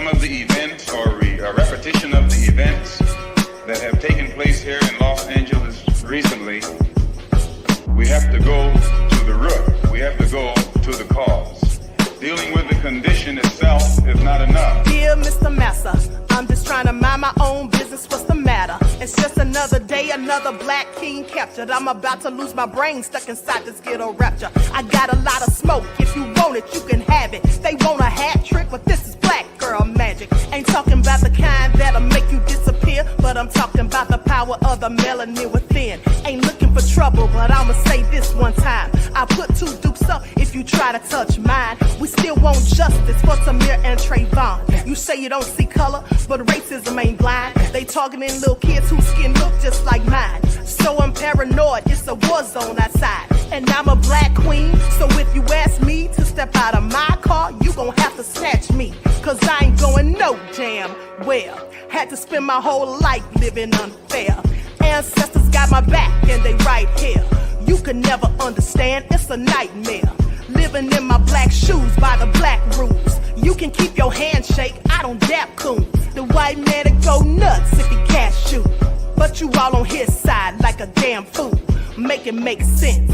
some of the events or a repetition of the events that have taken place here in Los Angeles recently, we have to go to the root. We have to go to the cause. Dealing with the condition itself is not enough. Dear Mr. Massa, I'm just trying to mind my own business. What's the matter? It's just another day, another black king captured. I'm about to lose my brain, stuck inside this ghetto rapture. I got a lot of smoke. If you want it, you can have it. They want a hat trick, but this is black girl magic. Ain't talking about the kind that'll make you disappear, but I'm talking about the power of the melanin within. Ain't looking for trouble, but I'ma say this one time. I put two dukes up if you try to touch mine. We still want justice for Samir and Trayvon. You say you don't see color, but racism ain't blind. They targeting little kids whose skin look just like mine. So I'm paranoid, it's a war zone outside. And I'm a black queen, so if you ask me to step out of my car, you gon' have to snatch me. Cause I ain't going no damn well. Had to spend my whole life living unfair. Ancestors got my back and they right here. You can never understand, it's a nightmare. Living in my black shoes by the black rules. You can keep your handshake, I don't dap coons. The white man to go nuts if he cash you. But you all on his side like a damn fool. Make it make sense.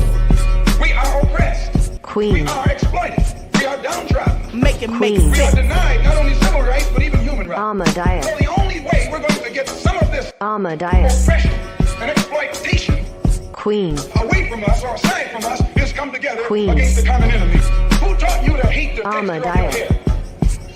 We are oppressed. Queen. We are exploited. We are downtrodden. Make it make We are sense. denied not only civil rights but even human rights. Ahmadiyyah. So the only way we're going to get some of this Ahmadiyyah. oppression and exploitation Queen. away from us or aside from us is come together Queen. against the common enemy. Who taught you to hate the texture of your Ahmadiyyah. hair?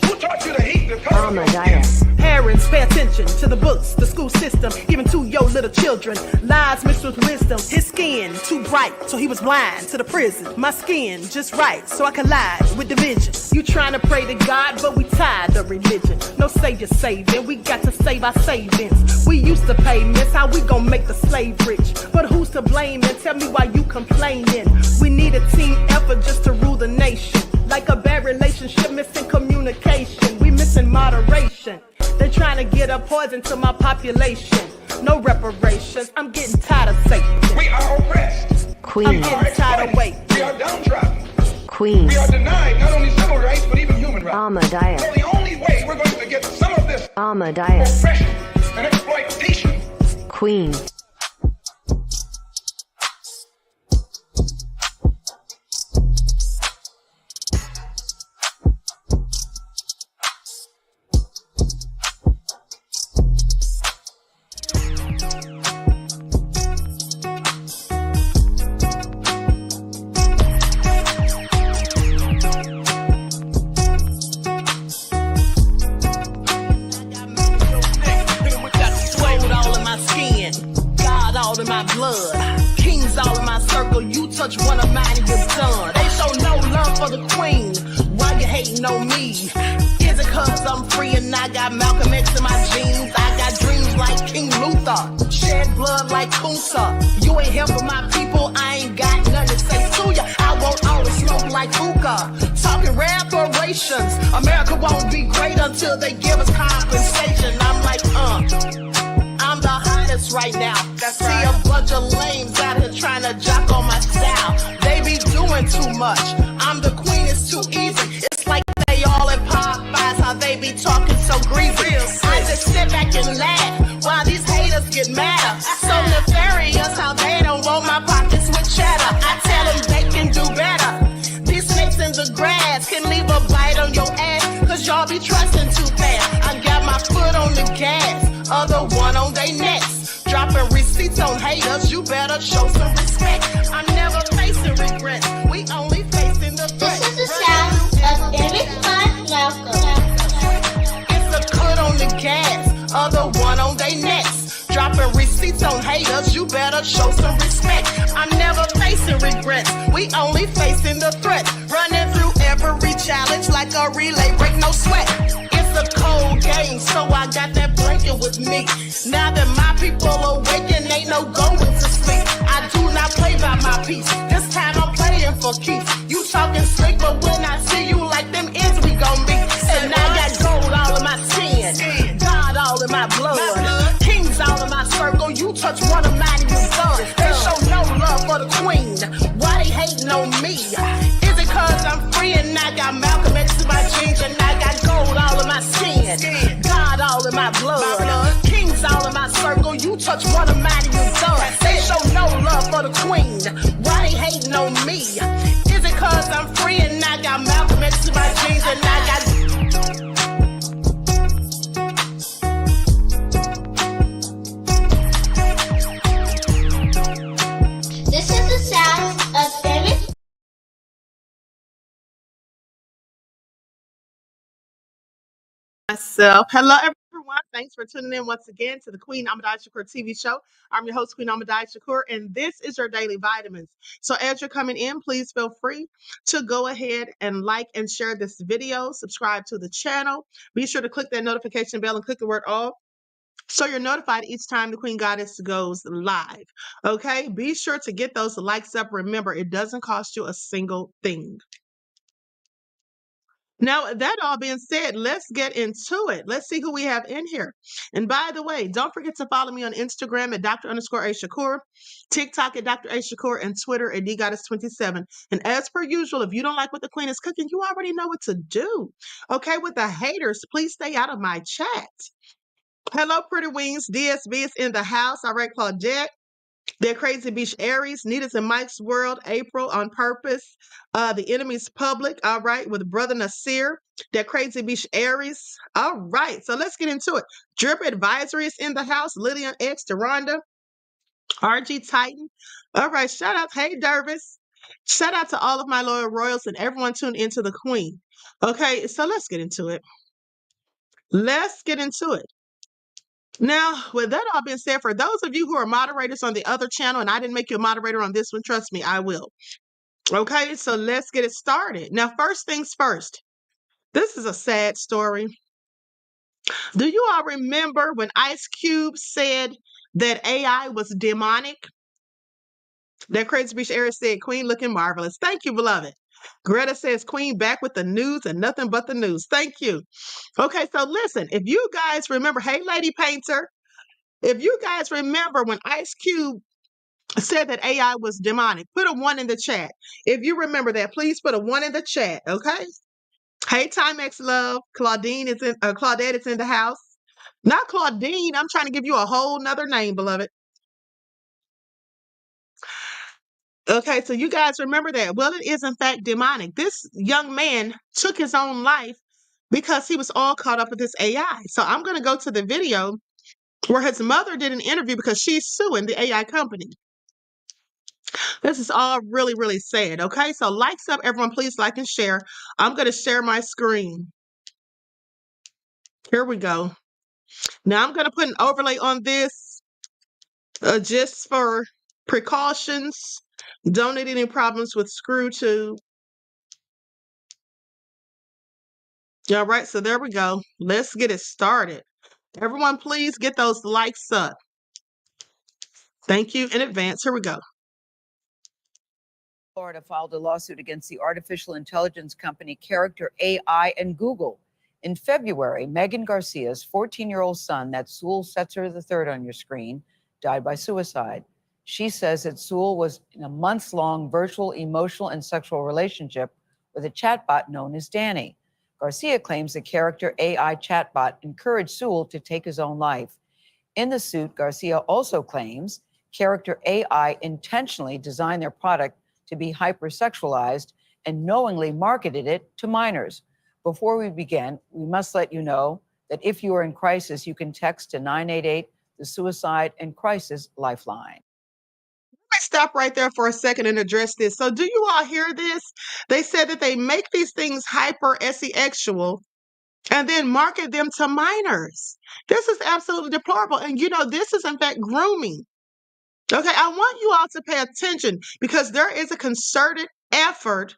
Who taught you to hate the color of your skin? Ahmadiyyah. Parents, pay attention to the books, the school system, even to your little children. Lies mixed with wisdom. His skin too bright, so he was blind to the prison. My skin just right, so I collide with division. You trying to pray to God, but we tired of religion. No savior saving, we got to save our savings. We used to pay miss, how we gon' make the slave rich? But who's to blame, and tell me why you complaining? We need a team effort just to rule the nation. Like a bad relationship, missing communication. We missing moderation. They're trying to get a poison to my population. No reparations, I'm getting tired of Satan. We are oppressed. Queen. I'm getting tired of waiting. We are downtrodden. Queen. We are denied not only civil rights but even human rights. Ahmadiyyah. So the only way we're going to get some of this Ahmadiyyah. oppression and exploitation. Queen. Touch one of mine and you're done. They show no love for the queen. Why you hating on me? Is it cause I'm free and I got Malcolm X in my jeans? I got dreams like King Luther, shed blood like Kunsa. You ain't helping my people, I ain't got nothing to say to ya. I want all the smoke like hookah. Talking reparations. America won't be great until they give us compensation. I'm like, I'm the hottest right now. See a bunch of lames out here trying to jock on my style. They be doing too much. I'm the queen, it's too easy. It's like they all in Popeyes, how they be talking so greasy. I just sit back and laugh while these haters get madder. So nefarious how they don't want my pockets with cheddar. I tell them they can do better. These snakes in the grass can leave a bite on your ass, cause y'all be trusting too fast. I got my foot on the gas, other one on they necks. Dropping receipts on haters, you better show some respect. I'm never facing regrets, we only facing the threat. This is the sound of Eric Malcolm. It's a cut on the gas, other one on they necks. Dropping receipts on haters, you better show some respect. I'm never facing regrets, we only facing the threat. Running through every challenge like a relay, break no sweat. It's a cold game, so I got that blanket with me. Now that my people awaken, ain't no going to sleep. I do not play by my piece, this time I'm playing for keeps. You talking slick, but when I see you like them ends, we gon' meet. And I got gold all in my skin, God all in my blood, kings all in my circle. You touch one of mine and you're done. They show no love for the queen, why they hating on me? Is it cause I'm free and I got Malcolm X in my jeans and I got gold all in my skin? Myself. Hello, everyone. Thanks for tuning in once again to the Queen Ahmadiyyah Shakur TV show. I'm your host, Queen Ahmadiyyah Shakur, and this is your daily vitamins. So as you're coming in, please feel free to go ahead and like and share this video, subscribe to the channel. Be sure to click that notification bell and click the word all, so you're notified each time the Queen Goddess goes live. Okay, be sure to get those likes up. Remember, it doesn't cost you a single thing. Now, that all being said, let's get into it. Let's see who we have in here. And by the way, don't forget to follow me on Instagram at Dr._AShakur, TikTok at Dr. A Shakur, and Twitter at DGoddess27. And as per usual, if you don't like what the Queen is cooking, you already know what to do. Okay, with the haters, please stay out of my chat. Hello, Pretty Wings. DSB is in the house. All right, Claudette. They're Crazy Beach Aries, Nita's and Mike's World, April on Purpose, The Enemy's Public, all right, with Brother Nasir, They're Crazy Beach Aries. All right, so let's get into it. Drip Advisory is in the house, Lydia X, Deronda, RG Titan. All right, shout out, hey Dervis. Shout out to all of my loyal royals and everyone tuned into the Queen. Okay, so let's get into it. Let's get into it. Now, with that all being said, for those of you who are moderators on the other channel, and I didn't make you a moderator on this one, trust me, I will. Okay, so let's get it started. Now, first things first, this is a sad story. Do you all remember when Ice Cube said that AI was demonic? That Crazy Beach Area said, Queen looking marvelous. Thank you, beloved. Greta says, Queen back with the news and nothing but the news. Thank you. Okay, so listen, if you guys remember, hey, Lady Painter, if you guys remember when Ice Cube said that AI was demonic, put a 1 in the chat. If you remember that, please put a 1 in the chat, okay? Hey, Timex Love. Claudette is in the house. Not Claudine. I'm trying to give you a whole nother name, beloved. Okay, so you guys remember that. Well, it is in fact demonic. This young man took his own life because he was all caught up with this AI. So I'm going to go to the video where his mother did an interview because she's suing the AI company. This is all really, really sad. Okay, so likes up, everyone. Please like and share. I'm going to share my screen. Here we go. Now I'm going to put an overlay on this just for precautions. Don't need any problems with ScrewTube. All right, so there we go. Let's get it started. Everyone, please get those likes up. Thank you in advance. Here we go. Florida filed a lawsuit against the artificial intelligence company Character AI and Google. In February, Megan Garcia's 14-year-old son, that's Sewell Setzer III on your screen, died by suicide. She says that Sewell was in a months-long virtual emotional and sexual relationship with a chatbot known as Danny. Garcia claims the Character AI chatbot encouraged Sewell to take his own life. In the suit, Garcia also claims Character AI intentionally designed their product to be hypersexualized and knowingly marketed it to minors. Before we begin, we must let you know that if you are in crisis, you can text to 988, the Suicide and Crisis Lifeline. Let me stop right there for a second and address this. So do you all hear this? They said that they make these things hyper sexual and then market them to minors. This is absolutely deplorable. And you know, this is in fact grooming. Okay, I want you all to pay attention because there is a concerted effort.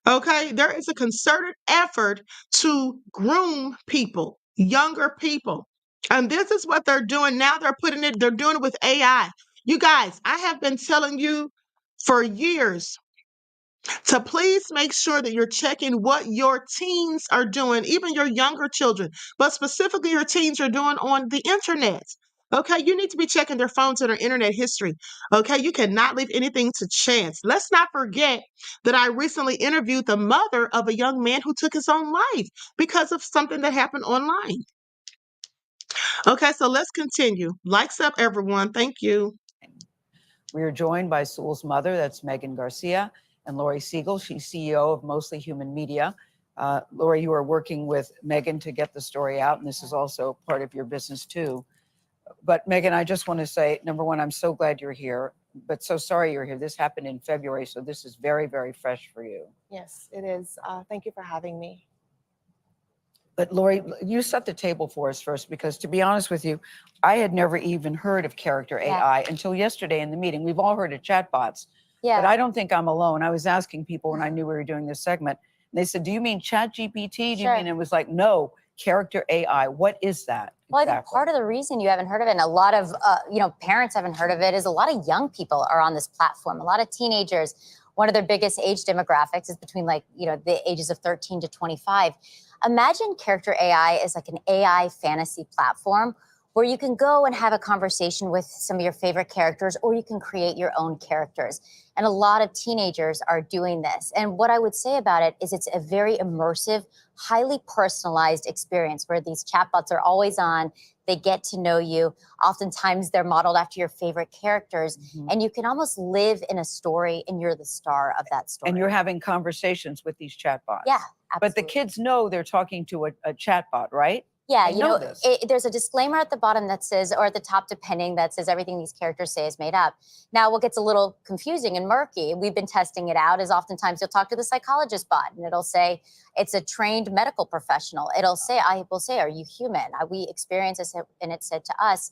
Okay, there is a concerted effort to groom people, younger people. And this is what they're doing now. They're doing it with AI. You guys, I have been telling you for years to please make sure that you're checking what your teens are doing, even your younger children, but specifically your teens are doing on the internet. Okay, you need to be checking their phones and their internet history. Okay, you cannot leave anything to chance. Let's not forget that I recently interviewed the mother of a young man who took his own life because of something that happened online. Okay, so let's continue. Likes up, everyone. Thank you. We are joined by Sewell's mother, that's Megan Garcia, and Lori Siegel. She's CEO of Mostly Human Media. Lori, you are working with Megan to get the story out, and this is also part of your business too. But Megan, I just want to say, number one, I'm so glad you're here, but so sorry you're here. This happened in February, so this is very, very fresh for you. Yes, it is. Thank you for having me. But Lori, you set the table for us first, because to be honest with you, I had never even heard of character AI until yesterday in the meeting. We've all heard of chatbots, but I don't think I'm alone. I was asking people when I knew we were doing this segment, and they said, do you mean ChatGPT? Do you mean, it was like, no, character AI. What is that? Well, I think part of the reason you haven't heard of it, and a lot of parents haven't heard of it, is a lot of young people are on this platform. A lot of teenagers. One of their biggest age demographics is between the ages of 13 to 25. Imagine character AI is like an AI fantasy platform where you can go and have a conversation with some of your favorite characters, or you can create your own characters. And a lot of teenagers are doing this. And what I would say about it is it's a very immersive, highly personalized experience where these chatbots are always on. They get to know you. Oftentimes they're modeled after your favorite characters, and you can almost live in a story and you're the star of that story. And you're having conversations with these chatbots. Yeah, absolutely. But the kids know they're talking to a chatbot, right? Yeah, there's a disclaimer at the bottom that says, or at the top, depending, that says everything these characters say is made up. Now, what gets a little confusing and murky, we've been testing it out, is oftentimes you'll talk to the psychologist bot and it'll say it's a trained medical professional. I will say, are you human? We experienced this, and it said to us,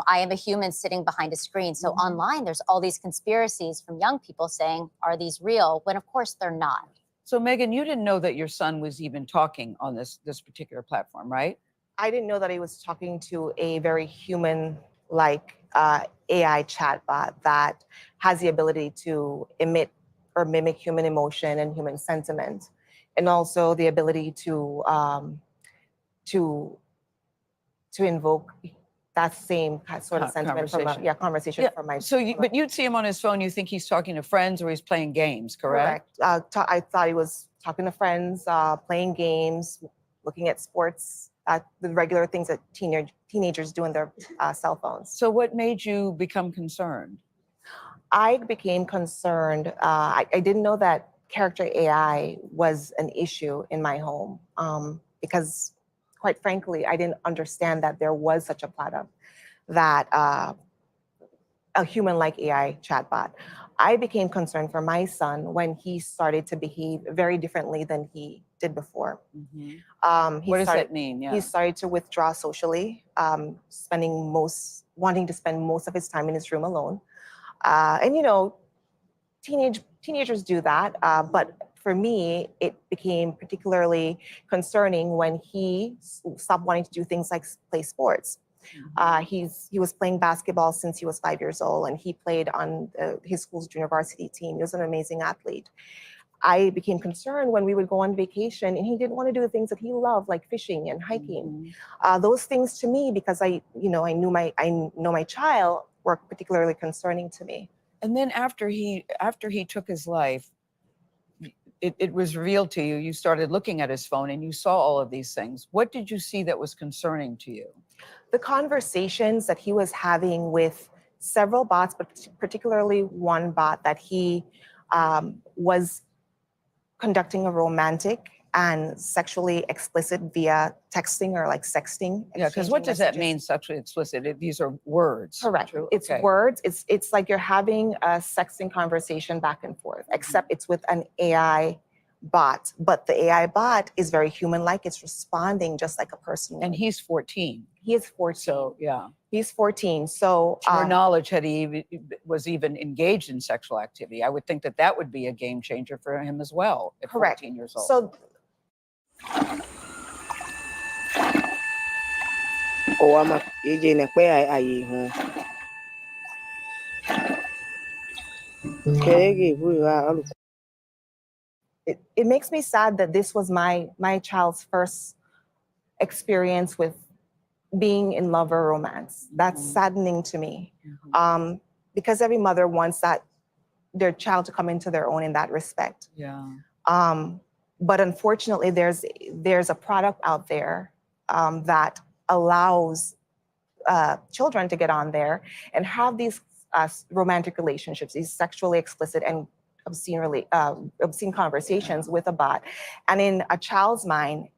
I am a human sitting behind a screen. So online, there's all these conspiracies from young people saying, are these real? When of course they're not. So Megan, you didn't know that your son was even talking on this particular platform, right? I didn't know that he was talking to a very human-like AI chatbot that has the ability to emit or mimic human emotion and human sentiment, and also the ability to invoke that same sort of sentiment conversation from my. So, but you'd see him on his phone. You think he's talking to friends or he's playing games, correct? I thought he was talking to friends, playing games, looking at sports. The regular things that teenagers do on their cell phones. So what made you become concerned? I became concerned. I didn't know that character AI was an issue in my home because, quite frankly, I didn't understand that there was such a product, that a human-like AI chatbot. I became concerned for my son when he started to behave very differently than he did before. What does that mean? He started to withdraw socially, wanting to spend most of his time in his room alone. And teenagers do that. But for me, it became particularly concerning when he stopped wanting to do things like play sports. He was playing basketball since he was 5 years old, and he played on his school's junior varsity team. He was an amazing athlete. I became concerned when we would go on vacation and he didn't want to do the things that he loved, like fishing and hiking. Those things to me, because I know my child, were particularly concerning to me. And then after he took his life, it was revealed to you. You started looking at his phone and you saw all of these things. What did you see that was concerning to you? The conversations that he was having with several bots, but particularly one bot that he was conducting a romantic and sexually explicit via texting or like sexting. Yeah, because what does that mean, sexually explicit? These are words. Correct. It's words. It's like you're having a sexting conversation back and forth, except it's with an AI bot. But the AI bot is very human-like. It's responding just like a person. And he's 14. He is 14. So, yeah. He's 14. So to your knowledge, had he was even engaged in sexual activity, I would think that would be a game changer for him as well at 14 years old. So it makes me sad that this was my child's first experience with being in love or romance. That's saddening to me, because every mother wants their child to come into their own in that respect. Yeah. But unfortunately, there's a product out there that allows children to get on there and have these romantic relationships, these sexually explicit and obscene conversations with a bot. And in a child's mind,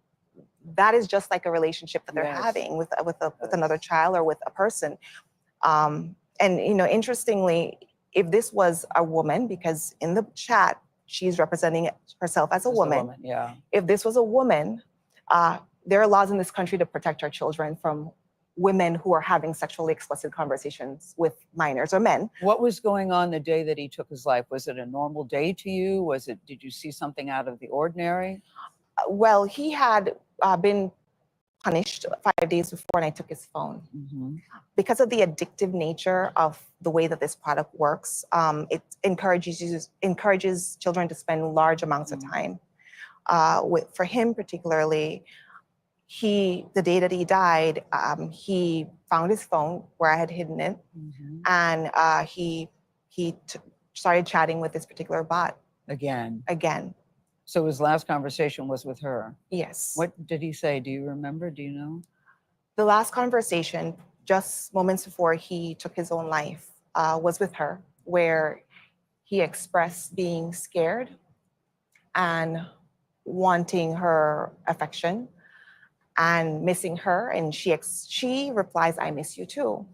that is just like a relationship that they're having with another child or with a person. And interestingly, if this was a woman, because in the chat she's representing herself as a woman. Yeah. If this was a woman, there are laws in this country to protect our children from women who are having sexually explicit conversations with minors or men. What was going on the day that he took his life? Was it a normal day to you? Did you see something out of the ordinary? Well, he had been punished 5 days before, and I took his phone. Because of the addictive nature of the way that this product works, it encourages children to spend large amounts of time. For him particularly, the day that he died, he found his phone where I had hidden it, and he started chatting with this particular bot Again. So his last conversation was with her? Yes. What did he say? Do you remember? Do you know? The last conversation, just moments before he took his own life, was with her, where he expressed being scared and wanting her affection and missing her. And she replies, "I miss you too."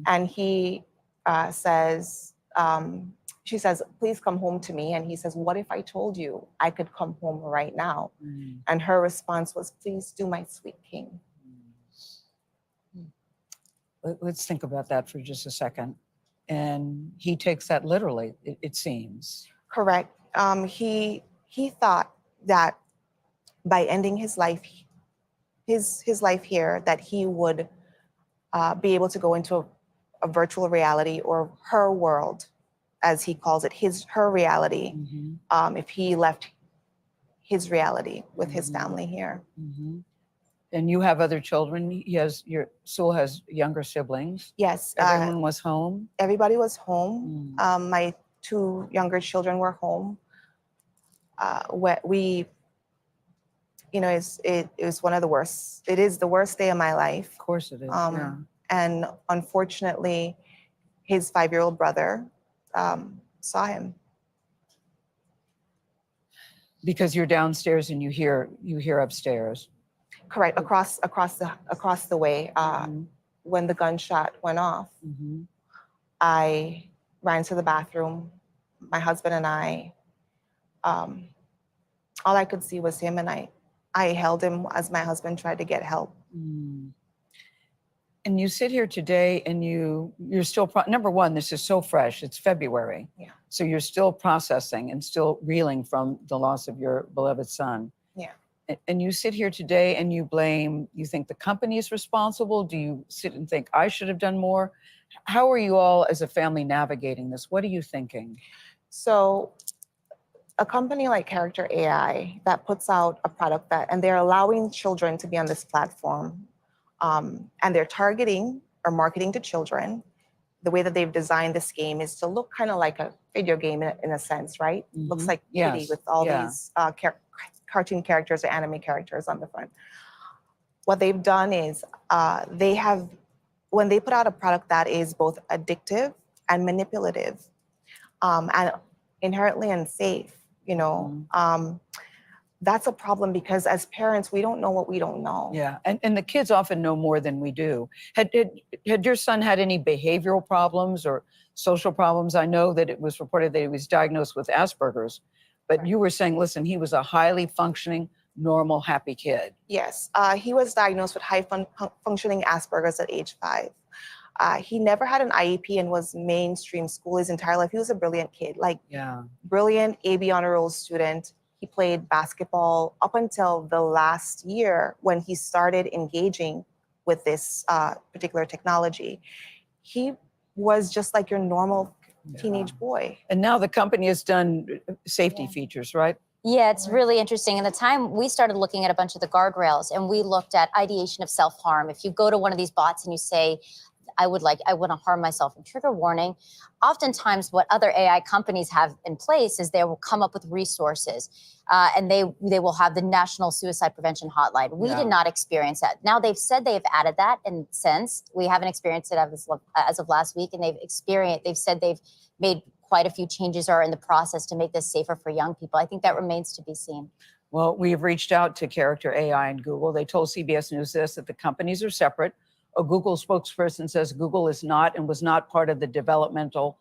And he says, she says, "Please come home to me." And he says, "What if I told you I could come home right now?" And her response was, "Please do, my sweet king." Let's think about that for just a second. And he takes that literally, it seems. Correct. He thought that by ending his life, his life here, that he would be able to go into a virtual reality, or her world, as he calls it, her reality, if he left his reality with his family here. And you have other children. Sewell has younger siblings. Yes. Everyone was home? Everybody was home. My 2 younger children were home. It was one of the worst. It is the worst day of my life. Of course it is. And unfortunately, his 5-year-old brother saw him. Because you're downstairs and you hear upstairs. Correct. Across the way, when the gunshot went off, I ran to the bathroom. My husband and I, all I could see was him, and I held him as my husband tried to get help. And you sit here today, and you're still number one, this is so fresh. It's February. Yeah. So you're still processing and still reeling from the loss of your beloved son. Yeah. And you sit here today and you think the company is responsible? Do you sit and think, I should have done more? How are you all as a family navigating this? What are you thinking? So a company like Character AI that puts out a product and they're allowing children to be on this platform, and they're targeting or marketing to children. The way that they've designed this game is to look kind of like a video game in a sense, right? Looks like kitty with all these cartoon characters or anime characters on the front. What they've done is when they put out a product that is both addictive and manipulative, and inherently unsafe, that's a problem, because as parents, we don't know what we don't know. Yeah, and the kids often know more than we do. Had your son had any behavioral problems or social problems? I know that it was reported that he was diagnosed with Asperger's, but you were saying, listen, he was a highly functioning, normal, happy kid. Yes, he was diagnosed with high functioning Asperger's at age 5. He never had an IEP and was mainstream school his entire life. He was a brilliant kid, brilliant AB honor roll student. He played basketball up until the last year when he started engaging with this particular technology. He was just like your normal teenage boy. And now the company has done safety features, right? Yeah, it's really interesting. In the time we started looking at a bunch of the guardrails, and we looked at ideation of self-harm. If you go to one of these bots and you say, I want to harm myself, and trigger warning, oftentimes what other AI companies have in place is they will come up with resources, and they will have the National Suicide Prevention Hotline. We did not experience that. Now they've said they've added that, and since we haven't experienced it as of last week, and they've said they've made quite a few changes are in the process to make this safer for young people. I think that remains to be seen. Well, we've reached out to Character AI and Google. They told CBS News that the companies are separate. A Google spokesperson says Google is not and was not part of the development of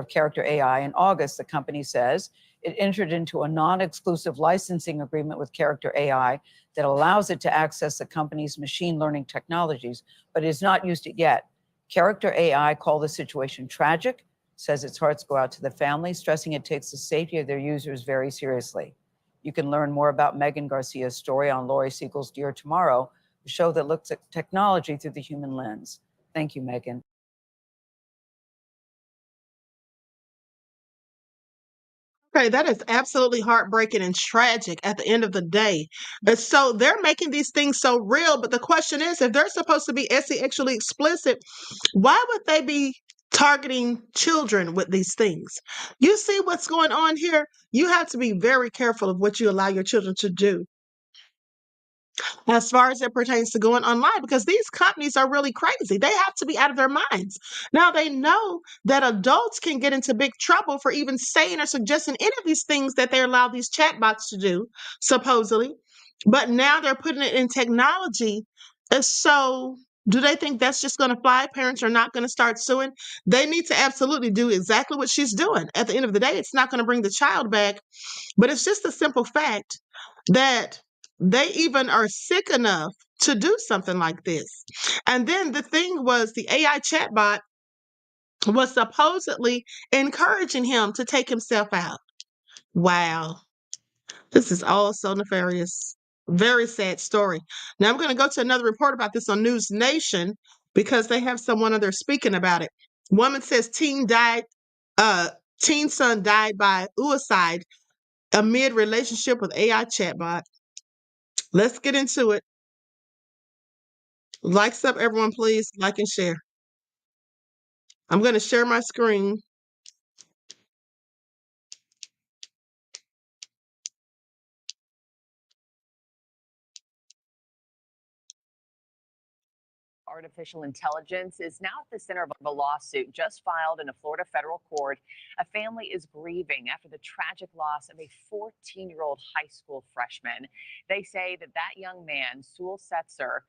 Character AI. In August, the company says It entered into a non-exclusive licensing agreement with Character AI that allows it to access the company's machine learning technologies, but it has not used it yet. Character AI called the situation tragic, says its hearts go out to the family, stressing it takes the safety of their users very seriously. You can learn more about Megan Garcia's story on Laurie Siegel's Dear Tomorrow, a show that looks at technology through the human lens. Thank you, Megan. Okay, that is absolutely heartbreaking and tragic at the end of the day. And so they're making these things so real, but the question is, if they're supposed to be sexually explicit, why would they be targeting children with these things? You see what's going on here? You have to be very careful of what you allow your children to do as far as it pertains to going online, because these companies are really crazy. They have to be out of their minds. Now, they know that adults can get into big trouble for even saying or suggesting any of these things that they allow these chatbots to do, supposedly. But now they're putting it in technology. And so, do they think that's just going to fly? Parents are not going to start suing. They need to absolutely do exactly what she's doing. At the end of the day, it's not going to bring the child back, but it's just a simple fact that they even are sick enough to do something like this. And then the thing was, the AI chatbot was supposedly encouraging him to take himself out. Wow. This is all so nefarious. Very sad story. Now I'm going to go to another report about this on News Nation because they have someone on there speaking about it. Woman says teen son died by suicide amid relationship with AI chatbot. Let's get into it. Likes up, everyone, please. Like and share. I'm going to share my screen. Artificial intelligence is now at the center of a lawsuit just filed in a Florida federal court. A family is grieving after the tragic loss of a 14-year-old high school freshman. They say that young man, Sewell Setzer,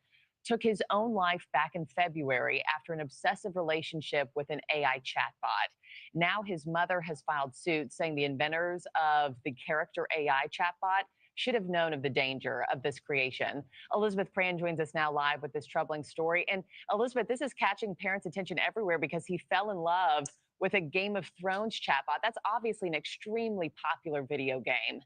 took his own life back in February after an obsessive relationship with an AI chatbot. Now his mother has filed suit saying the inventors of the Character AI chatbot should have known of the danger of this creation. Elizabeth Pran joins us now live with this troubling story. And Elizabeth, this is catching parents' attention everywhere because he fell in love with a Game of Thrones chatbot. That's obviously an extremely popular video game.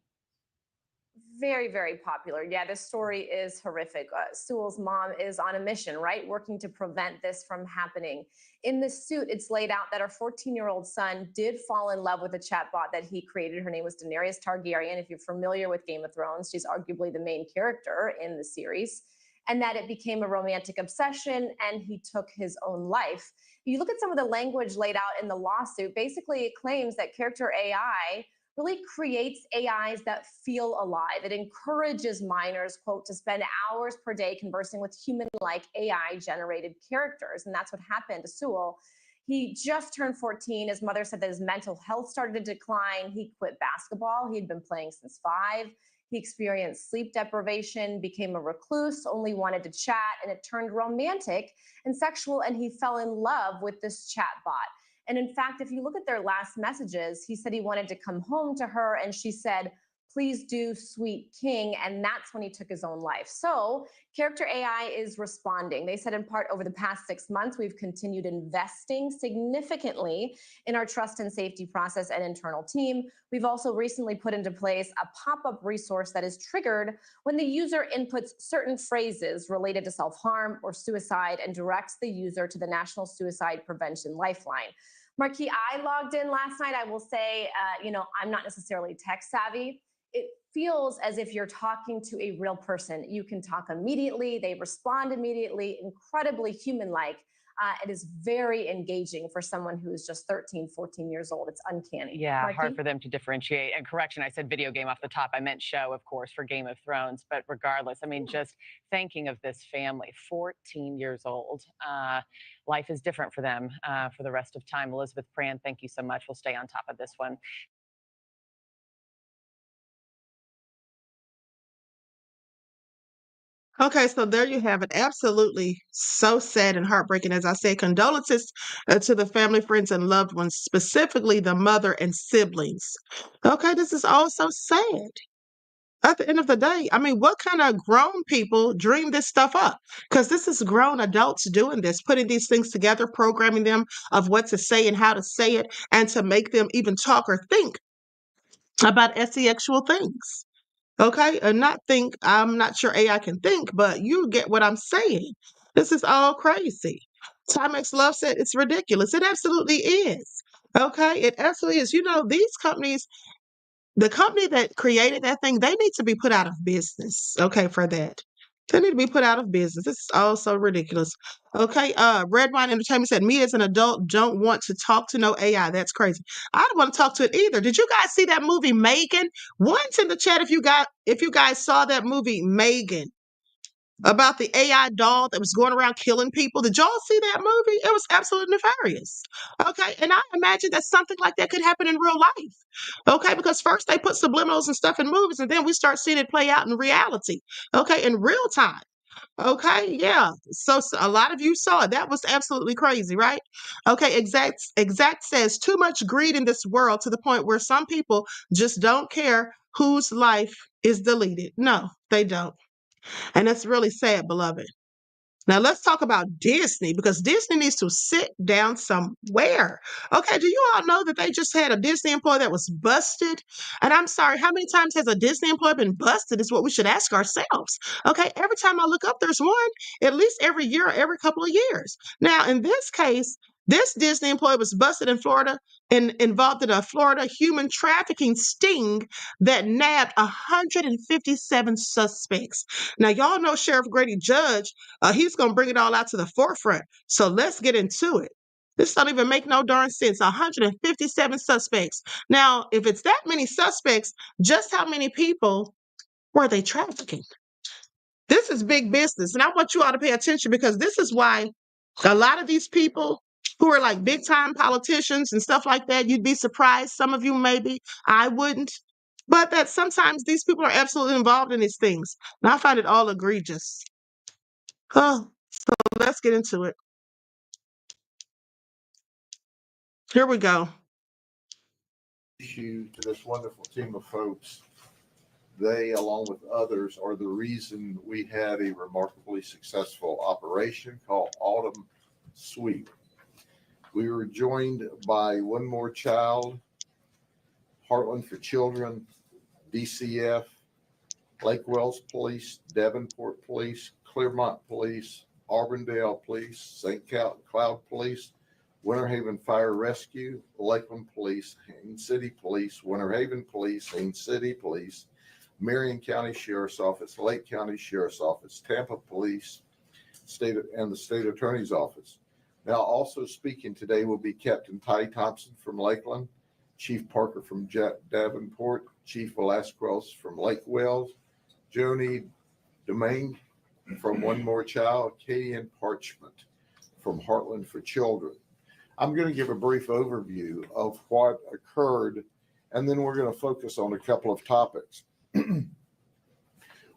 Very, very popular. Yeah, this story is horrific. Sewell's mom is on a mission, right? Working to prevent this from happening. In the suit, it's laid out that our 14-year-old son did fall in love with a chatbot that he created. Her name was Daenerys Targaryen. If you're familiar with Game of Thrones, she's arguably the main character in the series. And that it became a romantic obsession and he took his own life. You look at some of the language laid out in the lawsuit, basically it claims that Character AI really creates AIs that feel alive. It encourages minors, quote, to spend hours per day conversing with human-like AI-generated characters. And that's what happened to Sewell. He just turned 14. His mother said that his mental health started to decline. He quit basketball. He'd been playing since 5. He experienced sleep deprivation, became a recluse, only wanted to chat, and it turned romantic and sexual, and he fell in love with this chatbot. And in fact, if you look at their last messages, he said he wanted to come home to her, and she said, "Please do, sweet king." And that's when he took his own life. So Character AI is responding. They said in part, over the past 6 months, we've continued investing significantly in our trust and safety process and internal team. We've also recently put into place a pop-up resource that is triggered when the user inputs certain phrases related to self-harm or suicide and directs the user to the National Suicide Prevention Lifeline. Marquis, I logged in last night. I will say, I'm not necessarily tech savvy. It feels as if you're talking to a real person. You can talk immediately. They respond immediately, incredibly human-like. It is very engaging for someone who is just 13, 14 years old. It's uncanny. Yeah, Marquis? hard for them to differentiate. And correction, I said video game off the top. I meant show, of course, for Game of Thrones. But regardless, I mean, just thinking of this family, 14 years old. Life is different for them for the rest of time. Elizabeth Pran, thank you so much. We'll stay on top of this one. Okay, so there you have it. Absolutely so sad and heartbreaking. As I said, condolences to the family, friends, and loved ones, specifically the mother and siblings. Okay, this is all so sad. At the end of the day, I mean, what kind of grown people dream this stuff up? Because this is grown adults doing this, putting these things together, programming them of what to say and how to say it, and to make them even talk or think about sexual things. Okay, and not think, I'm not sure AI can think, but you get what I'm saying. This is all crazy. Timex Love said it's ridiculous. It absolutely is. Okay, it absolutely is. You know, these companies, the company that created that thing, they need to be put out of business. Okay, for that. They need to be put out of business. This is all so ridiculous. Okay, Red Wine Entertainment said, me as an adult don't want to talk to no AI. That's crazy. I don't want to talk to it either. Did you guys see that movie Megan? Once in the chat if you guys saw that movie Megan about the AI doll that was going around killing people. Did y'all see that movie? It was absolutely nefarious. Okay. And I imagine that something like that could happen in real life. Okay. Because first they put subliminals and stuff in movies, and then we start seeing it play out in reality. Okay. In real time. Okay. Yeah. So a lot of you saw it. That was absolutely crazy, right? Okay. Exact says too much greed in this world to the point where some people just don't care whose life is deleted. No, they don't. And that's really sad, beloved. Now let's talk about Disney because Disney needs to sit down somewhere. Okay, do you all know that they just had a Disney employee that was busted? And I'm sorry, how many times has a Disney employee been busted is what we should ask ourselves. Okay, every time I look up, there's one, at least every year or every couple of years. Now, in this case, this Disney employee was busted in Florida and involved in a Florida human trafficking sting that nabbed 157 suspects. Now, y'all know Sheriff Grady Judge, he's going to bring it all out to the forefront. So let's get into it. This don't even make no darn sense. 157 suspects. Now, if it's that many suspects, just how many people were they trafficking? This is big business. And I want you all to pay attention because this is why a lot of these people who are like big time politicians and stuff like that, you'd be surprised. Some of you maybe, I wouldn't. But that sometimes these people are absolutely involved in these things. And I find it all egregious. Oh, so let's get into it. Here we go. To this wonderful team of folks. They, along with others, are the reason we had a remarkably successful operation called Autumn Sweep. We were joined by One More Child, Heartland for Children, DCF, Lake Wells Police, Davenport Police, Clearmont Police, Auburndale Police, St. Cloud Police, Winter Haven Fire Rescue, Lakeland Police, Haines City Police, Winter Haven Police, Haines City Police, Marion County Sheriff's Office, Lake County Sheriff's Office, Tampa Police, and the State Attorney's Office. Now, also speaking today will be Captain Ty Thompson from Lakeland, Chief Parker from Davenport, Chief Velasquez from Lake Wells, Joni Domingue from One More Child, Katie and Parchment from Heartland for Children. I'm going to give a brief overview of what occurred, and then we're going to focus on a couple of topics.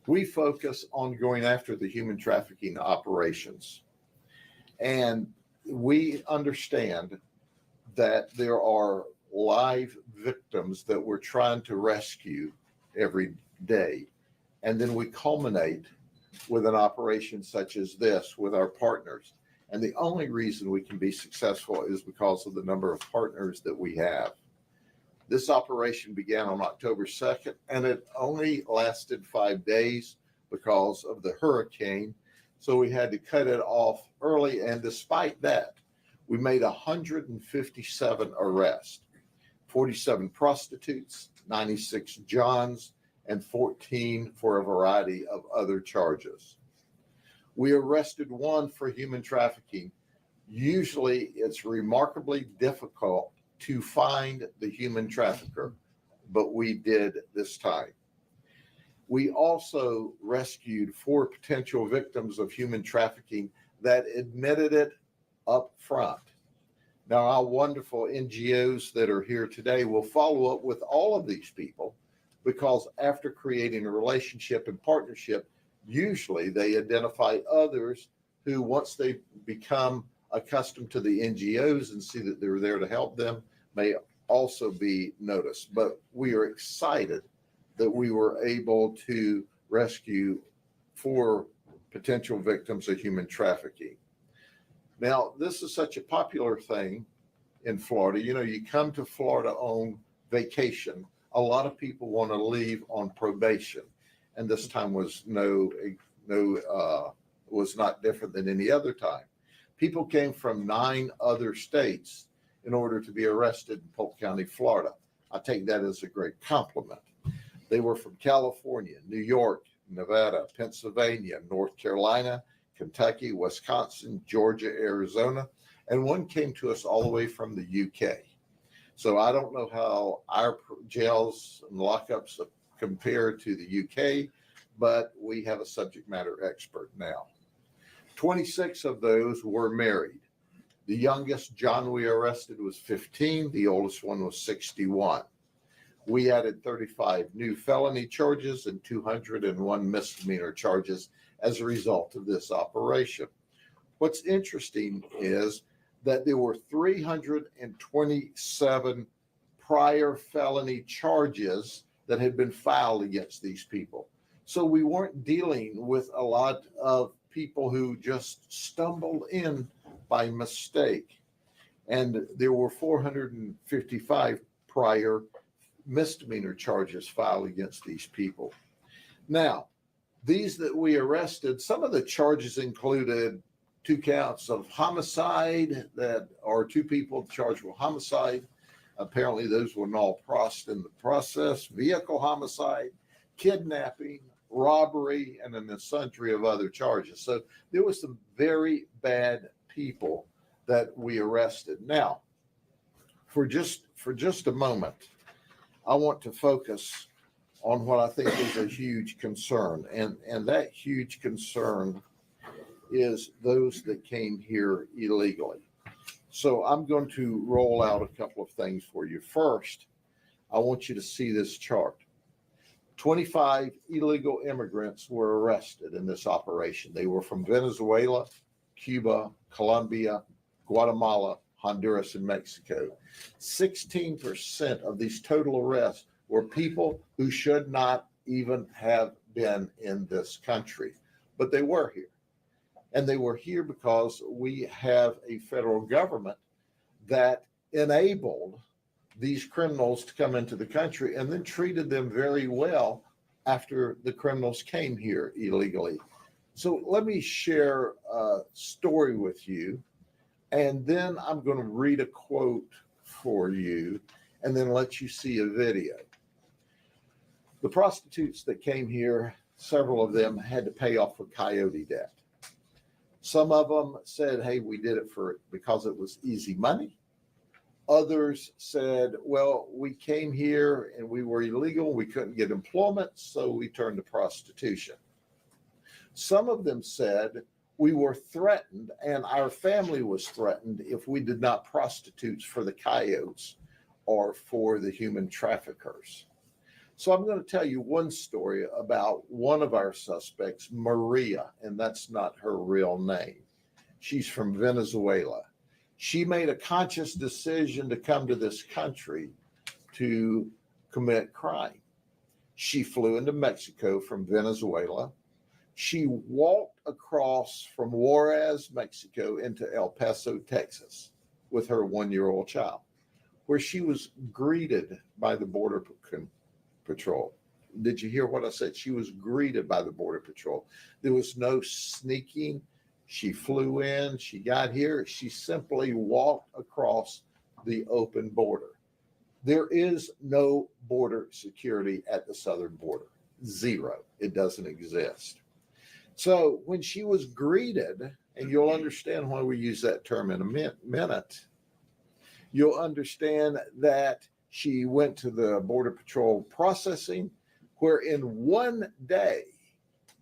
We focus on going after the human trafficking operations, and we understand that there are live victims that we're trying to rescue every day, and then we culminate with an operation such as this with our partners. And the only reason we can be successful is because of the number of partners that we have. This operation began on October 2nd, and it only lasted 5 days because of the hurricane. So we had to cut it off early. And despite that, we made 157 arrests, 47 prostitutes, 96 Johns, and 14 for a variety of other charges. We arrested one for human trafficking. Usually it's remarkably difficult to find the human trafficker, but we did this time. We also rescued 4 potential victims of human trafficking that admitted it up front. Now, our wonderful NGOs that are here today will follow up with all of these people, because after creating a relationship and partnership, usually they identify others who, once they become accustomed to the NGOs and see that they're there to help them, may also be noticed. But we are excited that we were able to rescue 4 potential victims of human trafficking. Now, this is such a popular thing in Florida. You know, you come to Florida on vacation, a lot of people want to leave on probation, and this time was was not different than any other time. People came from 9 other states in order to be arrested in Polk County, Florida. I take that as a great compliment. They were from California, New York, Nevada, Pennsylvania, North Carolina, Kentucky, Wisconsin, Georgia, Arizona, and one came to us all the way from the UK. So I don't know how our jails and lockups compare to the UK, but we have a subject matter expert now. 26 of those were married. The youngest John we arrested was 15. The oldest one was 61. We added 35 new felony charges and 201 misdemeanor charges as a result of this operation. What's interesting is that there were 327 prior felony charges that had been filed against these people. So we weren't dealing with a lot of people who just stumbled in by mistake. And there were 455 prior misdemeanor charges filed against these people. Now, these that we arrested, some of the charges included 2 counts of homicide, that are 2 people charged with homicide. Apparently those were null prost in the process, vehicle homicide, kidnapping, robbery, and then a sundry of other charges. So there was some very bad people that we arrested. Now, for just a moment, I want to focus on what I think is a huge concern. And that huge concern is those that came here illegally. So I'm going to roll out a couple of things for you. First, I want you to see this chart. 25 illegal immigrants were arrested in this operation. They were from Venezuela, Cuba, Colombia, Guatemala, Honduras, and Mexico. 16% of these total arrests were people who should not even have been in this country, but they were here. And they were here because we have a federal government that enabled these criminals to come into the country and then treated them very well after the criminals came here illegally. So let me share a story with you, and then I'm going to read a quote for you and then let you see a video. The prostitutes that came here, several of them had to pay off a coyote debt. Some of them said, hey, we did it because it was easy money. Others said, well, we came here and we were illegal. We couldn't get employment, so we turned to prostitution. Some of them said we were threatened and our family was threatened if we did not prostitute for the coyotes or for the human traffickers. So I'm going to tell you one story about one of our suspects, Maria, and that's not her real name. She's from Venezuela. She made a conscious decision to come to this country to commit crime. She flew into Mexico from Venezuela. She walked across from Juarez, Mexico, into El Paso, Texas, with her 1-year-old child, where she was greeted by the Border Patrol. Did you hear what I said? She was greeted by the Border Patrol. There was no sneaking. She flew in, she got here, she simply walked across the open border. There is no border security at the southern border. Zero. It doesn't exist. So when she was greeted, and you'll understand why we use that term in a minute, you'll understand that she went to the Border Patrol processing, where in 1 day,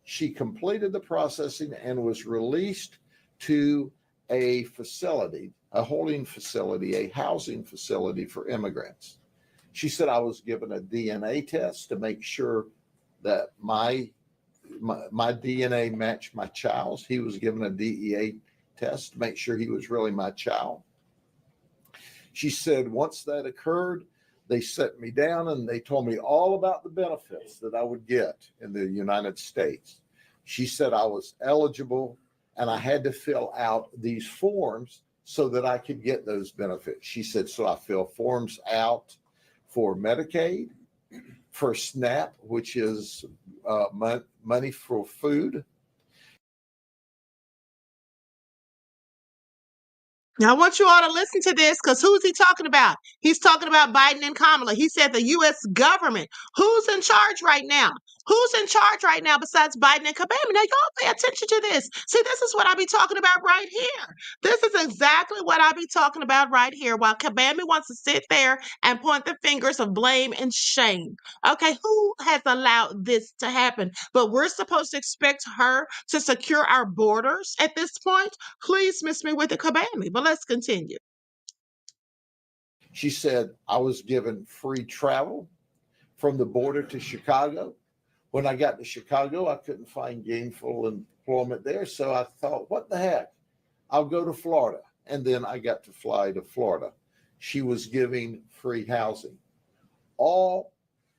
she completed the processing and was released to a facility, a holding facility, a housing facility for immigrants. She said, I was given a DNA test to make sure that my my DNA matched my child's. He was given a DEA test to make sure he was really my child. She said, once that occurred, they set me down and they told me all about the benefits that I would get in the United States. She said I was eligible and I had to fill out these forms so that I could get those benefits. She said, so I fill forms out for Medicaid, for SNAP, which is money for food. Now, I want you all to listen to this because who's he talking about? He's talking about Biden and Kamala. He said the U.S. government. Who's in charge right now? Who's in charge right now besides Biden and Kabami? Now, y'all pay attention to this. See, this is what I be talking about right here. This is exactly what I be talking about right here while Kabami wants to sit there and point the fingers of blame and shame. Okay, who has allowed this to happen? But we're supposed to expect her to secure our borders at this point? Please miss me with the Kabami, but let's continue. She said I was given free travel from the border to Chicago. When I got to Chicago, I couldn't find gainful employment there. So I thought, what the heck? I'll go to Florida. And then I got to fly to Florida. She was giving free housing, all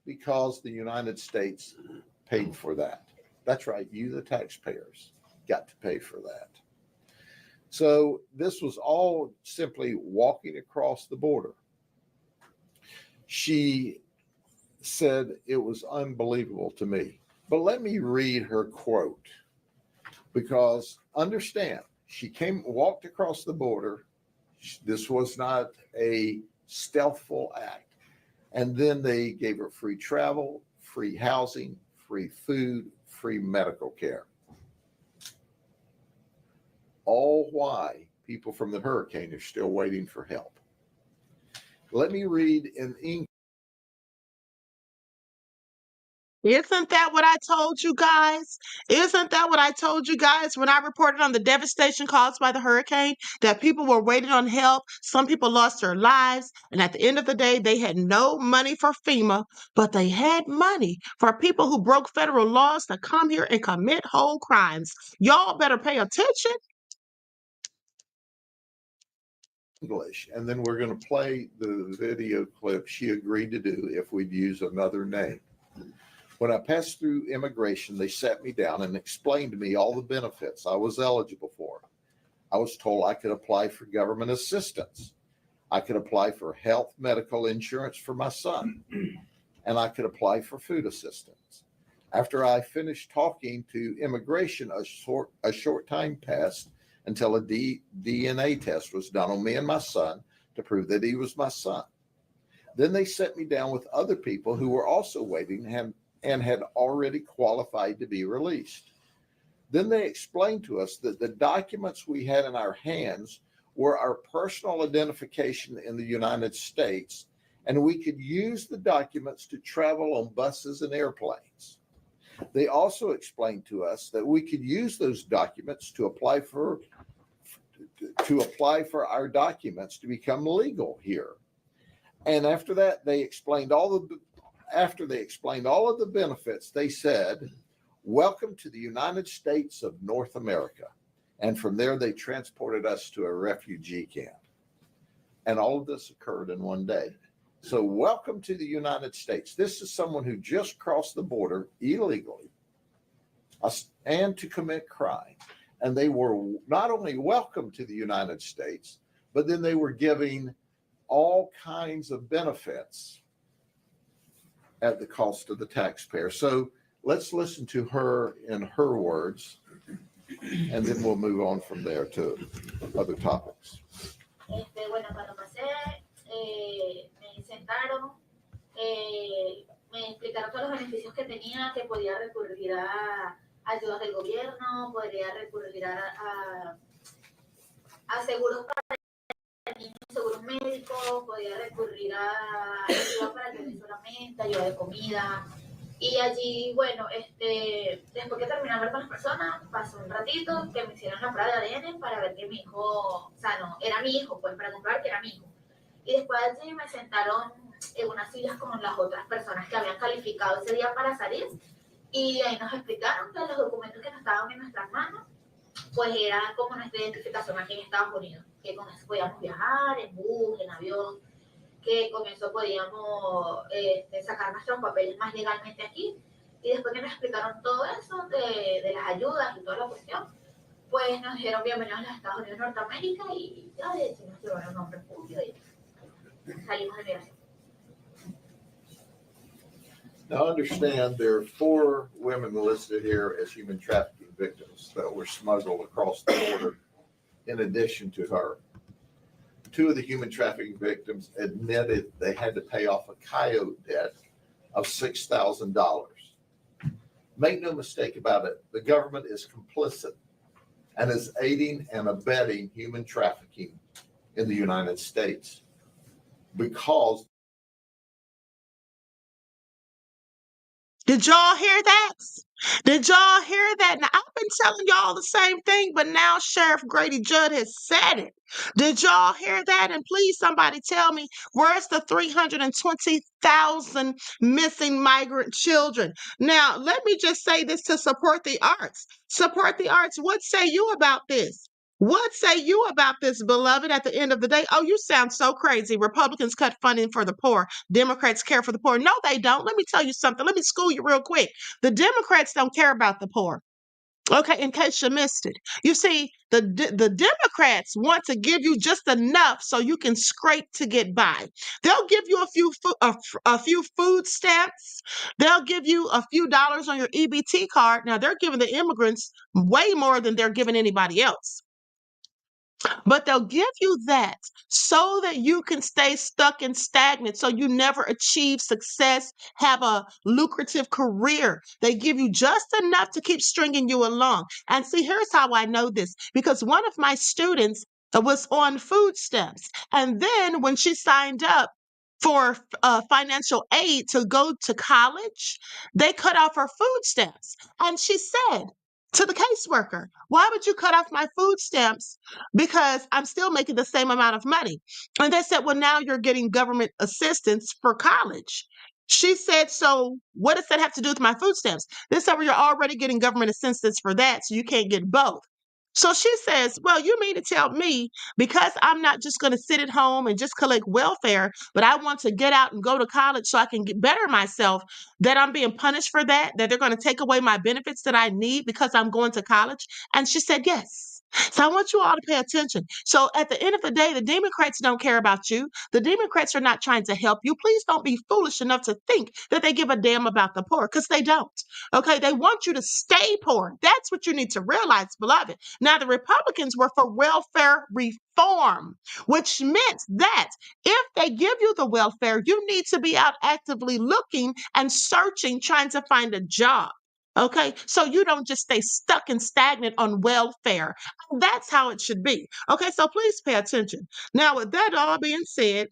because the United States paid for that. That's right. You, the taxpayers, got to pay for that. So this was all simply walking across the border. She said it was unbelievable to me. But let me read her quote, because understand, she walked across the border. This was not a stealthful act. And then they gave her free travel, free housing, free food, free medical care. All why people from the hurricane are still waiting for help. Let me read in English. Isn't that what I told you guys? Isn't that what I told you guys when I reported on the devastation caused by the hurricane? That people were waiting on help. Some people lost their lives. And at the end of the day, they had no money for FEMA, but they had money for people who broke federal laws to come here and commit whole crimes. Y'all better pay attention. English, and then we're going to play the video clip she agreed to do if we'd use another name. When I passed through immigration, they sat me down and explained to me all the benefits I was eligible for. I was told I could apply for government assistance. I could apply for health medical insurance for my son, and I could apply for food assistance. After I finished talking to immigration, a short time passed until a DNA test was done on me and my son to prove that he was my son. Then they set me down with other people who were also waiting and had already qualified to be released. Then they explained to us that the documents we had in our hands were our personal identification in the United States, and we could use the documents to travel on buses and airplanes. They also explained to us that we could use those documents to apply for our documents to become legal here. And after that, they explained all of the benefits, they said, welcome to the United States of North America. And from there, they transported us to a refugee camp. And all of this occurred in one day. So welcome to the United States. This is someone who just crossed the border illegally and to commit crime. And they were not only welcome to the United States, but then they were giving all kinds of benefits at the cost of the taxpayer. So let's listen to her in her words, and then we'll move on from there to other topics. Bueno, cuando pasé, me sentaron, me explicaron todos los beneficios que tenía, que podía recurrir a ayudas del gobierno, podría recurrir a seguros para niños, seguros médicos, podía recurrir a ayuda para que solamente, ayuda de comida. Y allí, bueno, después que terminé de hablar con las personas, pasó un ratito que me hicieron la prueba de ADN para ver que mi hijo, o sea, no, era mi hijo, pues para comprobar que era mi hijo. Y después allí me sentaron en unas sillas con las otras personas que habían calificado ese día para salir. Y ahí nos explicaron que los documentos que nos estaban en nuestras manos, pues era como nuestra identificación aquí en Estados Unidos, que con eso podíamos viajar en bus, en avión, que con eso podíamos sacar nuestros papeles más legalmente aquí. Y después que nos explicaron todo eso de las ayudas y toda la cuestión, pues nos dijeron bienvenidos a los Estados Unidos de Norteamérica y ya decidimos llevar un nombre refugio y salimos de migración. Now understand there are 4 women listed here as human trafficking victims that were smuggled across the border in addition to her. 2 of the human trafficking victims admitted they had to pay off a coyote debt of $6,000. Make no mistake about it, the government is complicit and is aiding and abetting human trafficking in the United States because Did y'all hear that? Did y'all hear that? Now, I've been telling y'all the same thing, but now Sheriff Grady Judd has said it. Did y'all hear that? And please, somebody tell me, where's the 320,000 missing migrant children? Now, let me just say this to support the arts. Support the arts. What say you about this? What say you about this, beloved, at the end of the day? Oh, you sound so crazy. Republicans cut funding for the poor. Democrats care for the poor. No, they don't. Let me tell you something. Let me school you real quick. The Democrats don't care about the poor. Okay, in case you missed it. You see, the Democrats want to give you just enough so you can scrape to get by. They'll give you a few food stamps. They'll give you a few dollars on your EBT card. Now, they're giving the immigrants way more than they're giving anybody else. But they'll give you that so that you can stay stuck and stagnant, so you never achieve success, have a lucrative career. They give you just enough to keep stringing you along. And see, here's how I know this, because one of my students was on food stamps. And then when she signed up for financial aid to go to college, they cut off her food stamps. And she said to the caseworker, "Why would you cut off my food stamps? Because I'm still making the same amount of money." And they said, "Well, now you're getting government assistance for college." She said, "So what does that have to do with my food stamps?" They said, "Well, you're already getting government assistance for that, so you can't get both." So she says, "Well, you mean to tell me because I'm not just going to sit at home and just collect welfare, but I want to get out and go to college so I can get better myself, that I'm being punished for that, that they're going to take away my benefits that I need because I'm going to college?" And she said, "Yes." So I want you all to pay attention. So at the end of the day, the Democrats don't care about you. The Democrats are not trying to help you. Please don't be foolish enough to think that they give a damn about the poor, because they don't. Okay, they want you to stay poor. That's what you need to realize, beloved. Now, the Republicans were for welfare reform, which meant that if they give you the welfare, you need to be out actively looking and searching, trying to find a job. Okay, so you don't just stay stuck and stagnant on welfare. That's how it should be. Okay, so please pay attention. Now, with that all being said,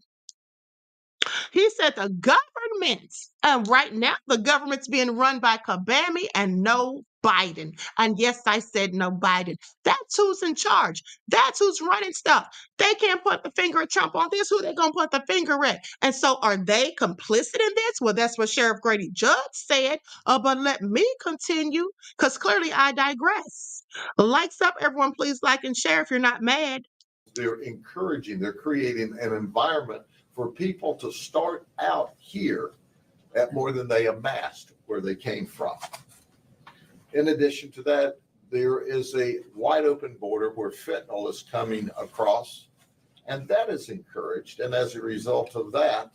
he said the government, and right now the government's being run by Kabami and no Biden. And yes, I said no Biden. That's who's in charge. That's who's running stuff. They can't put the finger at Trump on this. Who they gonna put the finger at? And so are they complicit in this? Well, that's what Sheriff Grady Judd said. But let me continue, because clearly I digress. Likes up, everyone. Please like and share if you're not mad. they're creating an environment for people to start out here at more than they amassed where they came from. In addition to that, there is a wide open border where fentanyl is coming across, and that is encouraged. And as a result of that,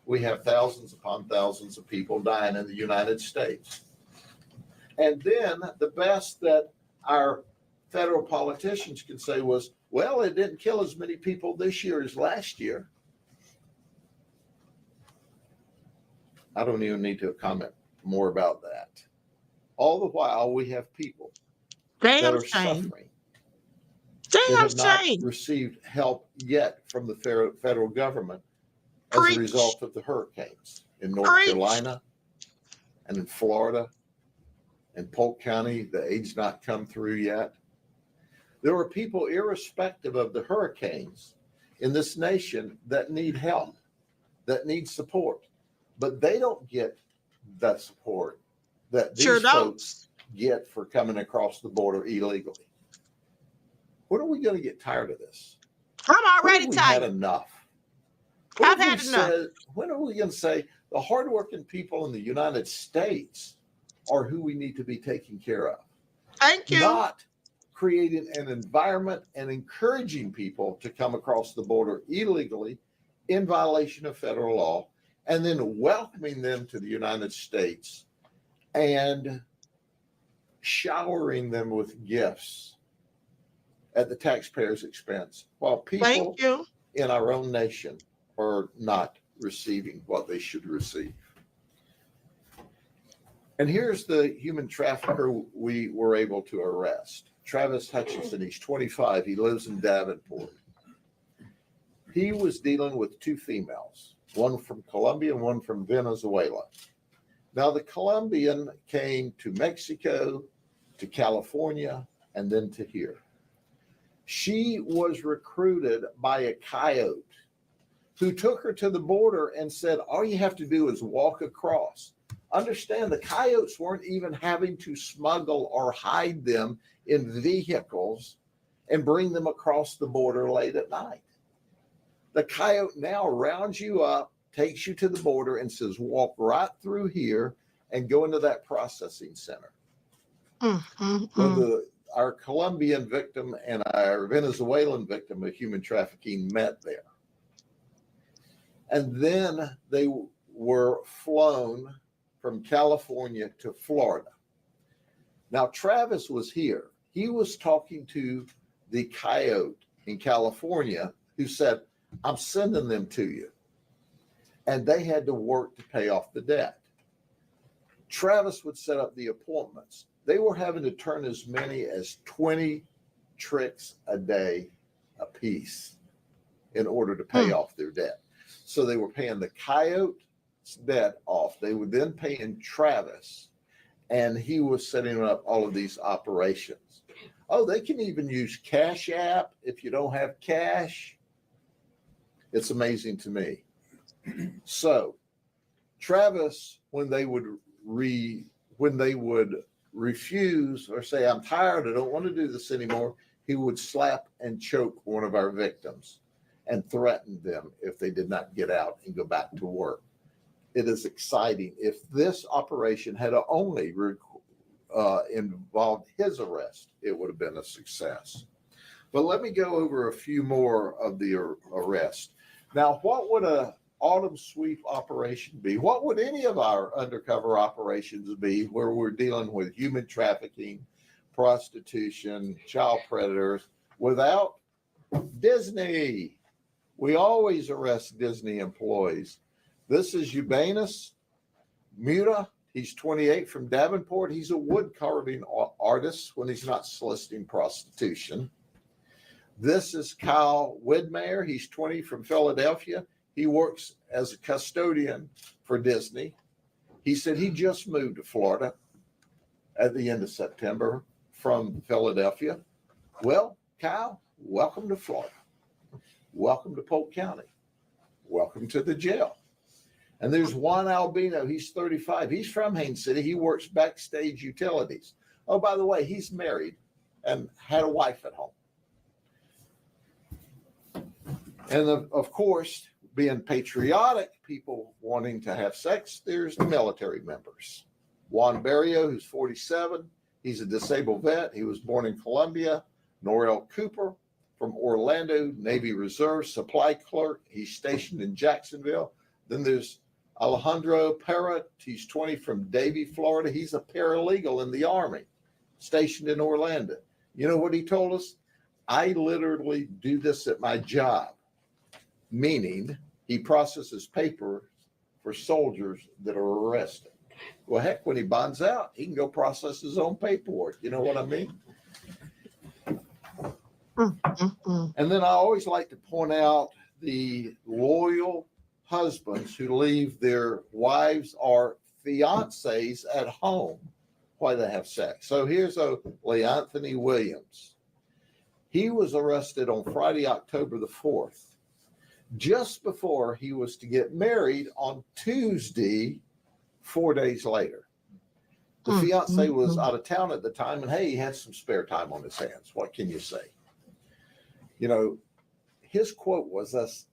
we have thousands upon thousands of people dying in the United States. And then the best that our federal politicians can say was, well, it didn't kill as many people this year as last year. I don't even need to comment more about that. All the while, we have people that Damn are shame. suffering, that Damn have not shame. received help yet from the federal government as Preach. a result of the hurricanes in North Preach. Carolina and in Florida and Polk County. The aid's not come through yet. There are people, irrespective of the hurricanes in this nation, that need help, that need support, but they don't get that support that these Sure don't. folks get for coming across the border illegally. When are we going to get tired of this? I'm When already have we had tired. enough? I've had enough. When are we going to say the hardworking people in the United States are who we need to be taking care of? Thank you. Not creating an environment and encouraging people to come across the border illegally in violation of federal law, and then welcoming them to the United States and showering them with gifts at the taxpayer's expense, while people Thank you. in our own nation are not receiving what they should receive. And here's the human trafficker we were able to arrest. Travis Hutchinson, he's 25. He lives in Davenport. He was dealing with two females, one from Colombia and one from Venezuela. Now, the Colombian came to Mexico, to California, and then to here. She was recruited by a coyote who took her to the border and said, all you have to do is walk across. Understand, the coyotes weren't even having to smuggle or hide them in vehicles and bring them across the border late at night. The coyote now rounds you up, takes you to the border and says, walk right through here and go into that processing center. Well, our Colombian victim and our Venezuelan victim of human trafficking met there. And then they were flown from California to Florida. Now, Travis was here. He was talking to the coyote in California who said, I'm sending them to you. And they had to work to pay off the debt. Travis would set up the appointments. They were having to turn as many as 20 tricks a day apiece in order to pay off their debt. So they were paying the coyote's debt off. They were then paying Travis, and he was setting up all of these operations. Oh, they can even use Cash App if you don't have cash. It's amazing to me. So Travis, when they would refuse or say, I'm tired, I don't want to do this anymore, he would slap and choke one of our victims and threaten them if they did not get out and go back to work. It is exciting. If this operation had only involved his arrest, it would have been a success. But let me go over a few more of the arrests. Now, what would a autumn sweep operation be? What would any of our undercover operations be where we're dealing with human trafficking, prostitution, child predators without Disney? We always arrest Disney employees. This is Ubanus Muta. He's 28 from Davenport. He's a wood carving artist when he's not soliciting prostitution. This is Kyle Widmeyer. He's 20 from Philadelphia. He works as a custodian for Disney. He said he just moved to Florida at the end of September from Philadelphia. Well, Kyle, welcome to Florida. Welcome to Polk County. Welcome to the jail. And there's Juan Albino. He's 35. He's from Haines City. He works backstage utilities. Oh, by the way, he's married and had a wife at home. And of course, being patriotic, people wanting to have sex, there's the military members. Juan Barrio, who's 47. He's a disabled vet. He was born in Colombia. Norel Cooper from Orlando, Navy Reserve supply clerk. He's stationed in Jacksonville. Then there's Alejandro Parrott. He's 20 from Davie, Florida. He's a paralegal in the Army, stationed in Orlando. You know what he told us? I literally do this at my job, meaning he processes papers for soldiers that are arrested. Well, heck, when he bonds out, he can go process his own paperwork. You know what I mean? And then I always like to point out the loyal husbands who leave their wives or fiancés at home while they have sex. So here's Leanthony Williams. He was arrested on Friday, October the 4th, just before he was to get married on Tuesday, 4 days later. The fiance was out of town at the time, and hey, he had some spare time on his hands. What can you say? You know, his quote was this,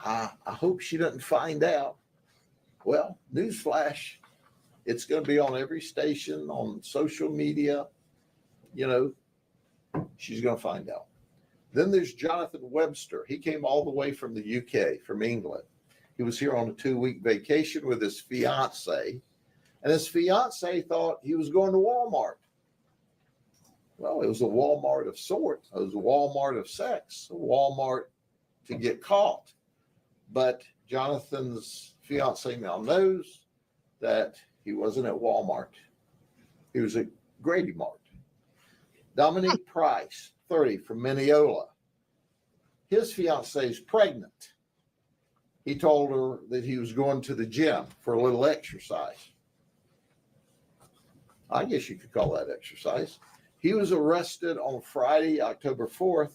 I hope she doesn't find out. Well, newsflash, it's going to be on every station, on social media. You know, she's going to find out. Then there's Jonathan Webster. He came all the way from the UK, from England. He was here on a 2-week vacation with his fiance, and his fiance thought he was going to Walmart. Well, it was a Walmart of sorts. It was a Walmart of sex, a Walmart to get caught. But Jonathan's fiance now knows that he wasn't at Walmart. He was at Grady Mart. Dominique Price, 30, from Mineola. His fiance is pregnant. He told her that he was going to the gym for a little exercise. I guess you could call that exercise. He was arrested on Friday, October 4th,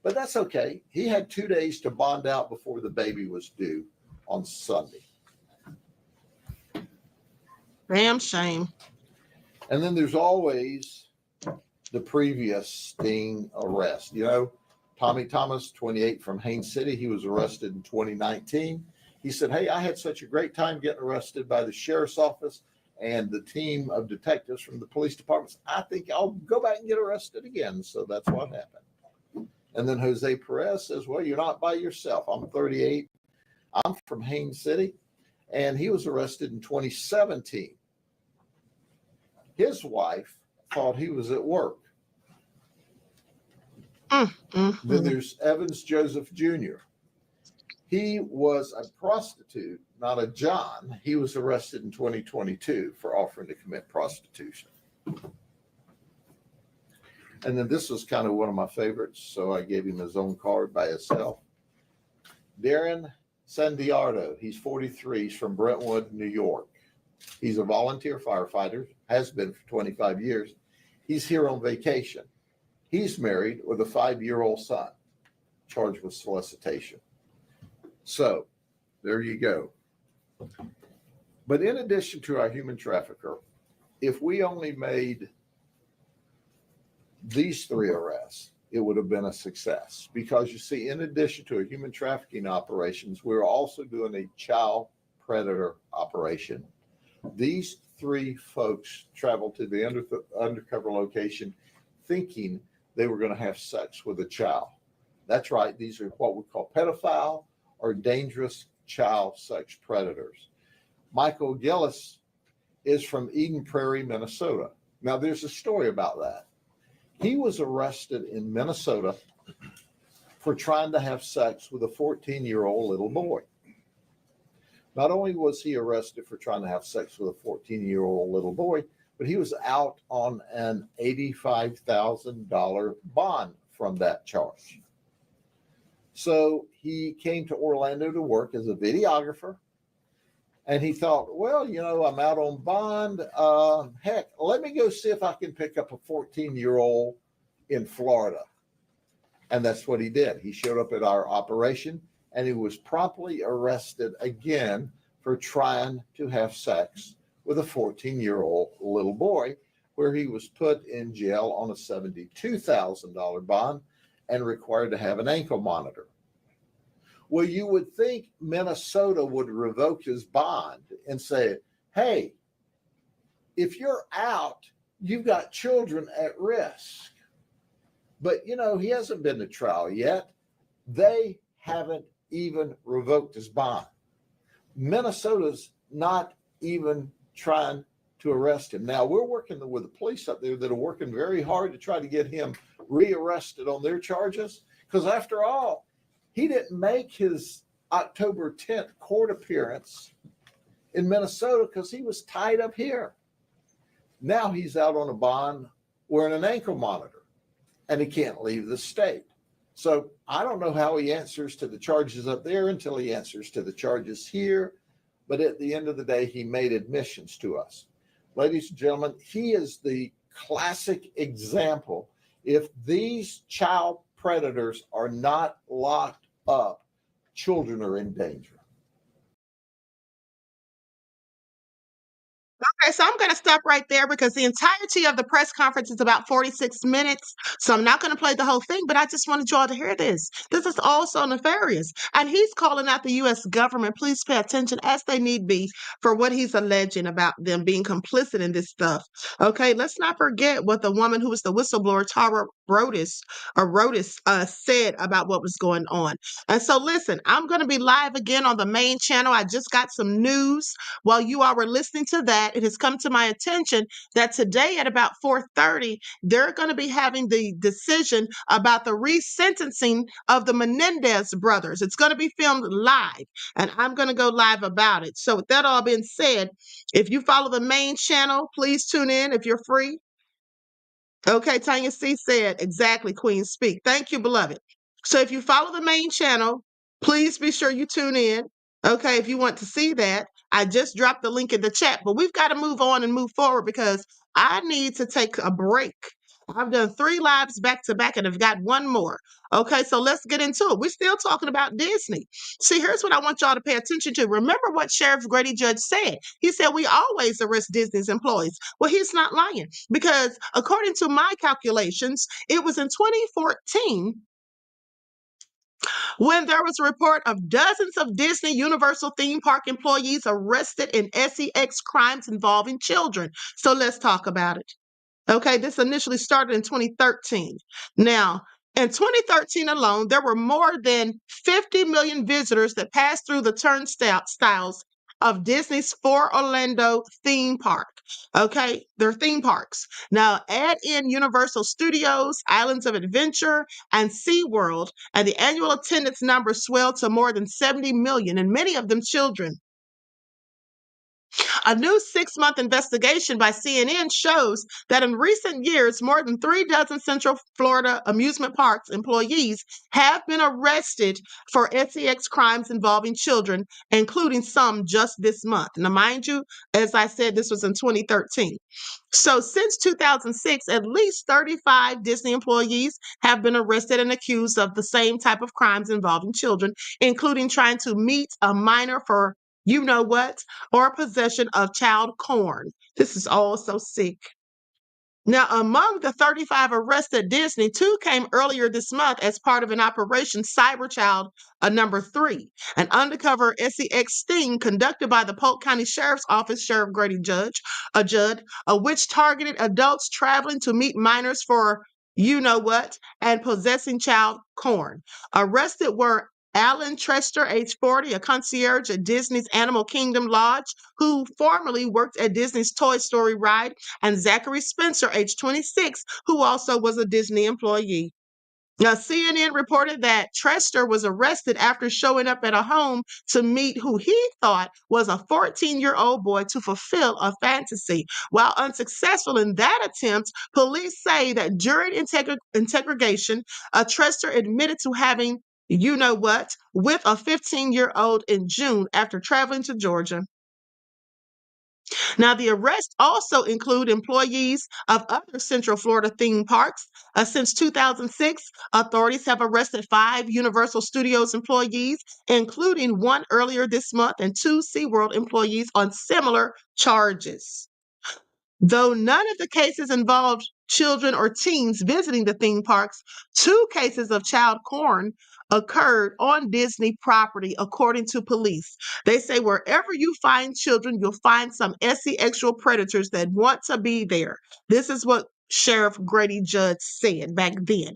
but that's okay. He had 2 days to bond out before the baby was due on Sunday. Damn shame. And then there's always the previous sting arrest. You know, Tommy Thomas, 28, from Haines City, he was arrested in 2019. He said, hey, I had such a great time getting arrested by the sheriff's office and the team of detectives from the police departments. I think I'll go back and get arrested again. So that's what happened. And then Jose Perez says, well, you're not by yourself. I'm 38. I'm from Haines City. And he was arrested in 2017. His wife thought he was at work. Then there's Evans Joseph Jr. He was a prostitute, not a John. He was arrested in 2022 for offering to commit prostitution. And then this was kind of one of my favorites, so I gave him his own card by himself. Darren Sandiardo, he's 43, he's from Brentwood, New York. He's a volunteer firefighter, has been for 25 years. He's here on vacation. He's married with a 5-year-old son, charged with solicitation. So there you go. But in addition to our human trafficker, if we only made these 3 arrests, it would have been a success. Because you see, in addition to a human trafficking operations, we're also doing a child predator operation. These 3 folks traveled to the undercover location thinking they were going to have sex with a child. That's right. These are what we call pedophile or dangerous child sex predators. Michael Gillis is from Eden Prairie, Minnesota. Now, there's a story about that. He was arrested in Minnesota for trying to have sex with a 14-year-old little boy. Not only was he arrested for trying to have sex with a 14-year-old little boy, but he was out on an $85,000 bond from that charge. So he came to Orlando to work as a videographer. And he thought, well, you know, I'm out on bond. Heck, let me go see if I can pick up a 14-year-old in Florida. And that's what he did. He showed up at our operation and he was promptly arrested again for trying to have sex with a 14-year-old little boy, where he was put in jail on a $72,000 bond and required to have an ankle monitor. Well, you would think Minnesota would revoke his bond and say, hey, if you're out, you've got children at risk. But, you know, he hasn't been to trial yet. They haven't even revoked his bond. Minnesota's not even trying to arrest him. Now, we're working with the police up there that are working very hard to try to get him rearrested on their charges. Because after all, he didn't make his October 10th court appearance in Minnesota because he was tied up here. Now he's out on a bond wearing an ankle monitor and he can't leave the state. So I don't know how he answers to the charges up there until he answers to the charges here. But at the end of the day, he made admissions to us. Ladies and gentlemen, he is the classic example. If these child predators are not locked up, children are in danger. Okay, so I'm going to stop right there because the entirety of the press conference is about 46 minutes. So I'm not going to play the whole thing, but I just wanted you all to hear this. This is also nefarious. And he's calling out the U.S. government. Please pay attention as they need be for what he's alleging about them being complicit in this stuff. Okay, let's not forget what the woman who was the whistleblower, Tara Rotis, said about what was going on. And so listen, I'm going to be live again on the main channel. I just got some news. While you all were listening to that, it has come to my attention that today at about 4:30, they're going to be having the decision about the resentencing of the Menendez brothers. It's going to be filmed live, and I'm going to go live about it. So with that all being said, if you follow the main channel, please tune in if you're free. Okay, Tanya C said, exactly, Queen Speak. Thank you, beloved. So if you follow the main channel, please be sure you tune in. Okay, if you want to see that, I just dropped the link in the chat, but we've got to move on and move forward because I need to take a break. I've done 3 lives back to back and I've got one more. Okay, so let's get into it. We're still talking about Disney. See, here's what I want y'all to pay attention to. Remember what Sheriff Grady Judge said. He said we always arrest Disney's employees. Well, he's not lying because according to my calculations, it was in 2014 when there was a report of dozens of Disney Universal theme park employees arrested in SEX crimes involving children. So let's talk about it. Okay, this initially started in 2013. Now, in 2013 alone, there were more than 50 million visitors that passed through the turnstiles of Disney's 4 Orlando theme park. Okay, they're theme parks. Now, add in Universal Studios, Islands of Adventure, and SeaWorld, and the annual attendance numbers swelled to more than 70 million, and many of them children. A new 6-month investigation by CNN shows that in recent years, more than 3 dozen Central Florida amusement parks employees have been arrested for SEX crimes involving children, including some just this month. Now, mind you, as I said, this was in 2013. So since 2006, at least 35 Disney employees have been arrested and accused of the same type of crimes involving children, including trying to meet a minor for you know what, or possession of child porn. This is all so sick. Now, among the 35 arrested at Disney, 2 came earlier this month as part of an Operation Cyberchild number 3, an undercover SEX sting conducted by the Polk County Sheriff's Office Sheriff Grady Judge, which targeted adults traveling to meet minors for you know what and possessing child porn. Arrested were Alan Trester, age 40, a concierge at Disney's Animal Kingdom Lodge, who formerly worked at Disney's Toy Story ride, and Zachary Spencer, age 26, who also was a Disney employee. Now, CNN reported that Trester was arrested after showing up at a home to meet who he thought was a 14-year-old boy to fulfill a fantasy. While unsuccessful in that attempt, police say that during interrogation, Trester admitted to having you know what, with a 15-year-old in June after traveling to Georgia. Now, the arrests also include employees of other Central Florida theme parks. Since 2006, authorities have arrested 5 Universal Studios employees, including 1 earlier this month and 2 SeaWorld employees on similar charges. Though none of the cases involved children or teens visiting the theme parks, 2 cases of child porn occurred on Disney property, according to police. They say wherever you find children, you'll find some sexual predators that want to be there. This is what Sheriff Grady Judge said back then.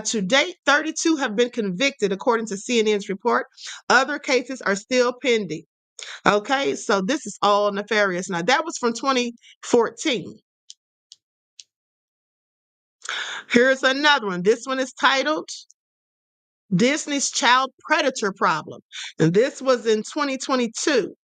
To date, 32 have been convicted, according to CNN's report. Other cases are still pending. Okay, so this is all nefarious. Now, that was from 2014. Here's another one. This one is titled Disney's Child Predator Problem. And this was in 2022.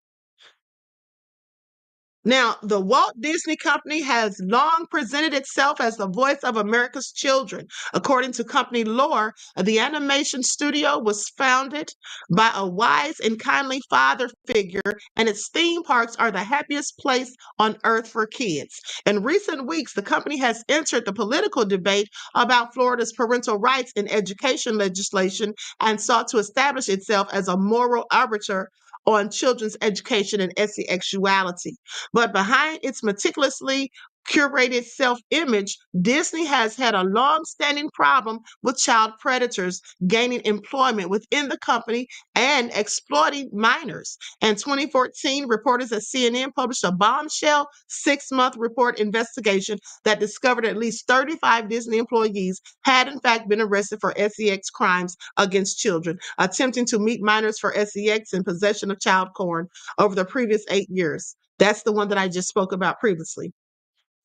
Now, the Walt Disney Company has long presented itself as the voice of America's children. According to company lore, the animation studio was founded by a wise and kindly father figure, and its theme parks are the happiest place on earth for kids. In recent weeks, the company has entered the political debate about Florida's parental rights in education legislation and sought to establish itself as a moral arbiter on children's education and sexuality. But behind its meticulously curated self-image, Disney has had a long-standing problem with child predators gaining employment within the company and exploiting minors. In 2014, reporters at CNN published a bombshell 6-month report investigation that discovered at least 35 Disney employees had in fact been arrested for sex crimes against children, attempting to meet minors for sex and possession of child porn over the previous 8 years. That's the one that I just spoke about previously.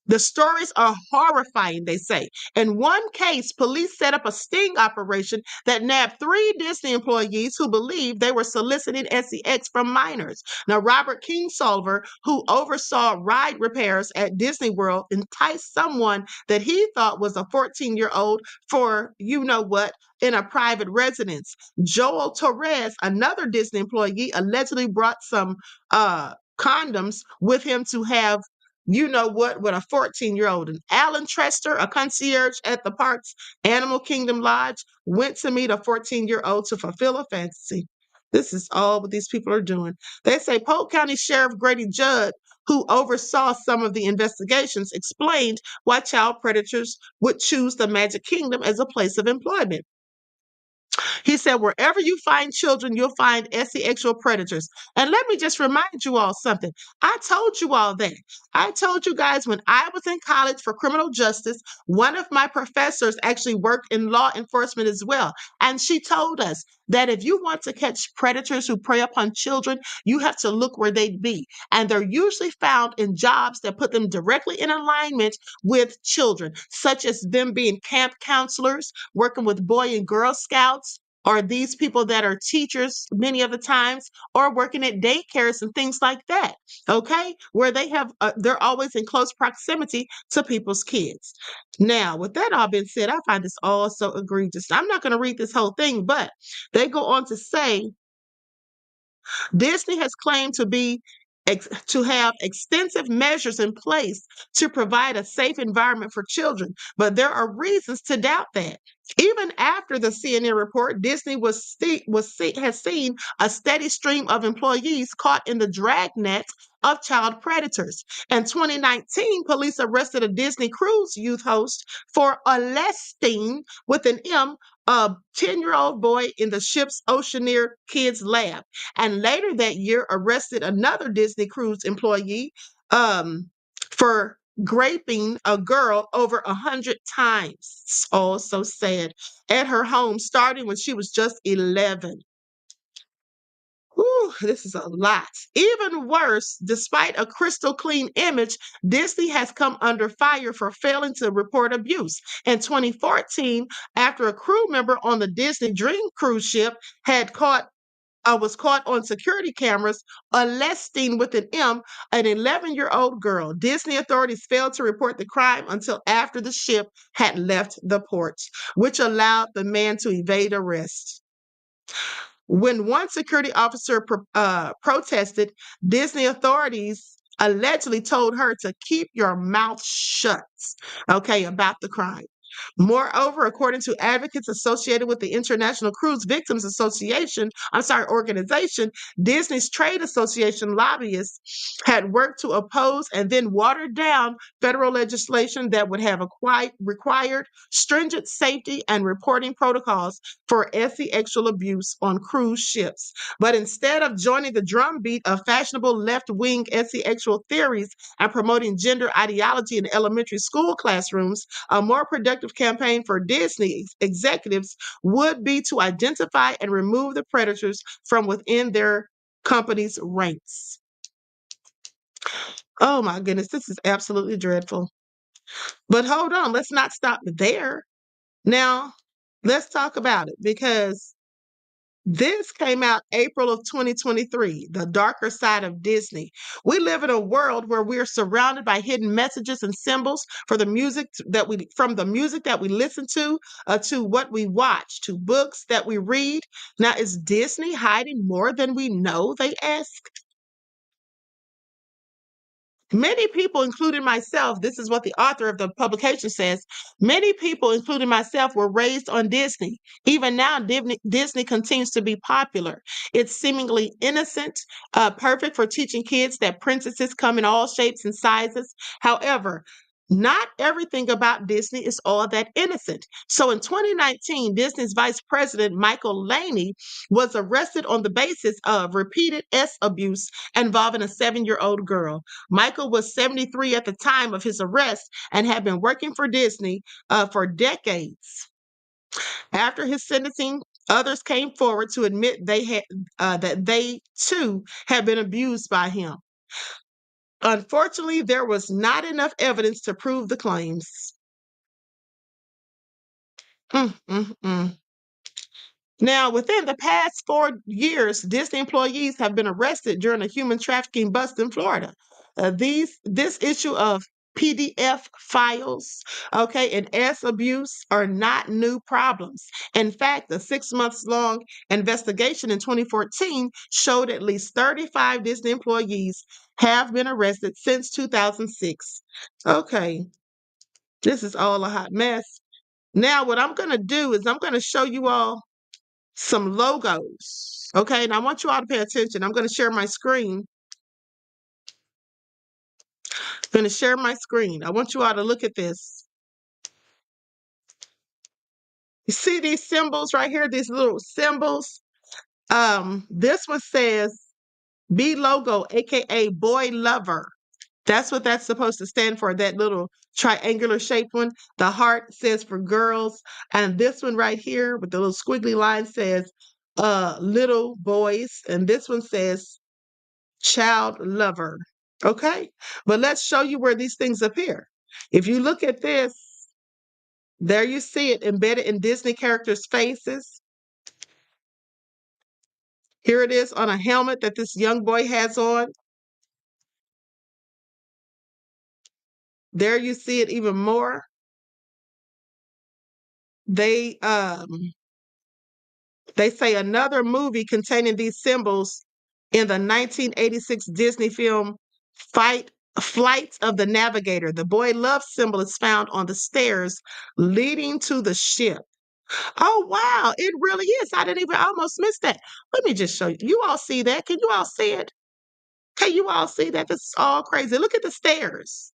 The stories are horrifying, they say. In one case, police set up a sting operation that nabbed 3 Disney employees who believed they were soliciting sex from minors. Now, Robert Kingsolver, who oversaw ride repairs at Disney World, enticed someone that he thought was a 14-year-old for you know what in a private residence. Joel Torres, another Disney employee, allegedly brought some condoms with him to have you know what, with a 14-year-old. And Alan Trester, a concierge at the park's Animal Kingdom Lodge, went to meet a 14-year-old to fulfill a fantasy. This is all what these people are doing. They say Polk County Sheriff Grady Judd, who oversaw some of the investigations, explained why child predators would choose the Magic Kingdom as a place of employment. He said, wherever you find children, you'll find sexual predators. And let me just remind you all something. I told you all that. I told you guys when I was in college for criminal justice, one of my professors actually worked in law enforcement as well. And she told us that if you want to catch predators who prey upon children, you have to look where they'd be. And they're usually found in jobs that put them directly in alignment with children, such as them being camp counselors, working with Boy and Girl Scouts, or these people that are teachers many of the times, or working at daycares and things like that, okay, where they're always in close proximity to people's kids. Now, with that all being said, I find this all so egregious. I'm not going to read this whole thing, but they go on to say Disney has claimed to have extensive measures in place to provide a safe environment for children, but there are reasons to doubt that. Even after the CNN report, Disney has seen a steady stream of employees caught in the dragnet of child predators. In 2019, police arrested a Disney cruise youth host for molesting with an M a 10-year-old boy in the ship's Oceaneer Kids Lab, and later that year arrested another Disney cruise employee for raping a girl over 100 times. It's all so sad. At her home, starting when she was just 11. Whew, this is a lot. Even worse, despite a crystal clean image, Disney has come under fire for failing to report abuse. In 2014, after a crew member on the Disney Dream cruise ship was caught on security cameras molesting with an M an 11-year-old girl. Disney authorities failed to report the crime until after the ship had left the port, which allowed the man to evade arrest. When one security officer protested, Disney authorities allegedly told her to keep your mouth shut, okay, about the crime. Moreover, according to advocates associated with the International Cruise Victims organization, Disney's trade association lobbyists had worked to oppose and then watered down federal legislation that would have required stringent safety and reporting protocols for sexual abuse on cruise ships. But instead of joining the drumbeat of fashionable left-wing sexual theories and promoting gender ideology in elementary school classrooms, a more productive campaign for Disney executives would be to identify and remove the predators from within their company's ranks. Oh my goodness, this is absolutely dreadful. But hold on, let's not stop there. Now, let's talk about it, because this came out April of 2023, The Darker Side of Disney. We live in a world where we're surrounded by hidden messages and symbols from the music that we listen to what we watch, to books that we read. Now, is Disney hiding more than we know, they ask? Many people, including myself, this is what the author of the publication says, many people, including myself, were raised on Disney. Even now, Disney continues to be popular. It's seemingly innocent, perfect for teaching kids that princesses come in all shapes and sizes. However, not everything about Disney is all that innocent. So in 2019, Disney's vice president, Michael Laney, was arrested on the basis of repeated S abuse involving a 7-year-old girl. Michael was 73 at the time of his arrest and had been working for Disney for decades. After his sentencing, others came forward to admit that they too had been abused by him. Unfortunately, there was not enough evidence to prove the claims. Mm, mm, mm. Now, within the past 4 years, Disney employees have been arrested during a human trafficking bust in Florida. This issue of PDF files, okay, and S abuse are not new problems. In fact, a 6 months long investigation in 2014 showed at least 35 Disney employees have been arrested since 2006. Okay, this is all a hot mess. Now, what I'm going to do is I'm going to show you all some logos. Okay, and I want you all to pay attention. I'm going to share my screen. I'm going to share my screen. I want you all to look at this. You see these symbols right here, these little symbols? This one says B logo, aka boy lover. That's what that's supposed to stand for, that little triangular shaped one. The heart says for girls. And this one right here with the little squiggly line says little boys. And this one says child lover. Okay, but let's show you where these things appear. If you look at this, there you see it embedded in Disney characters' faces. Here it is on a helmet that this young boy has on. There you see it even more. They say another movie containing these symbols in the 1986 Disney film Flight of the Navigator. The boy love symbol is found on the stairs leading to the ship. Oh, wow. It really is. I didn't even almost miss that. Let me just show you. You all see that? Can you all see it? Can you all see that? This is all crazy. Look at the stairs.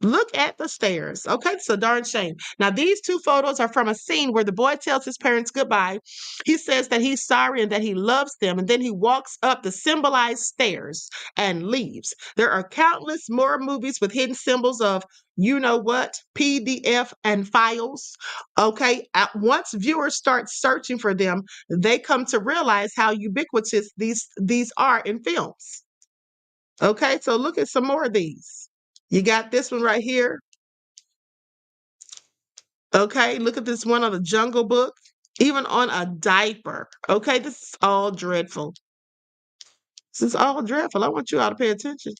Look at the stairs. Okay, it's a darn shame. Now, these two photos are from a scene where the boy tells his parents goodbye. He says that he's sorry and that he loves them, and then he walks up the symbolized stairs and leaves. There are countless more movies with hidden symbols of you know what, PDF and files. Okay, once viewers start searching for them, they come to realize how ubiquitous these are in films. Okay, so look at some more of these. You got this one right here. Okay, look at this one on the Jungle Book, even on a diaper. Okay, this is all dreadful. This is all dreadful. I want you all to pay attention.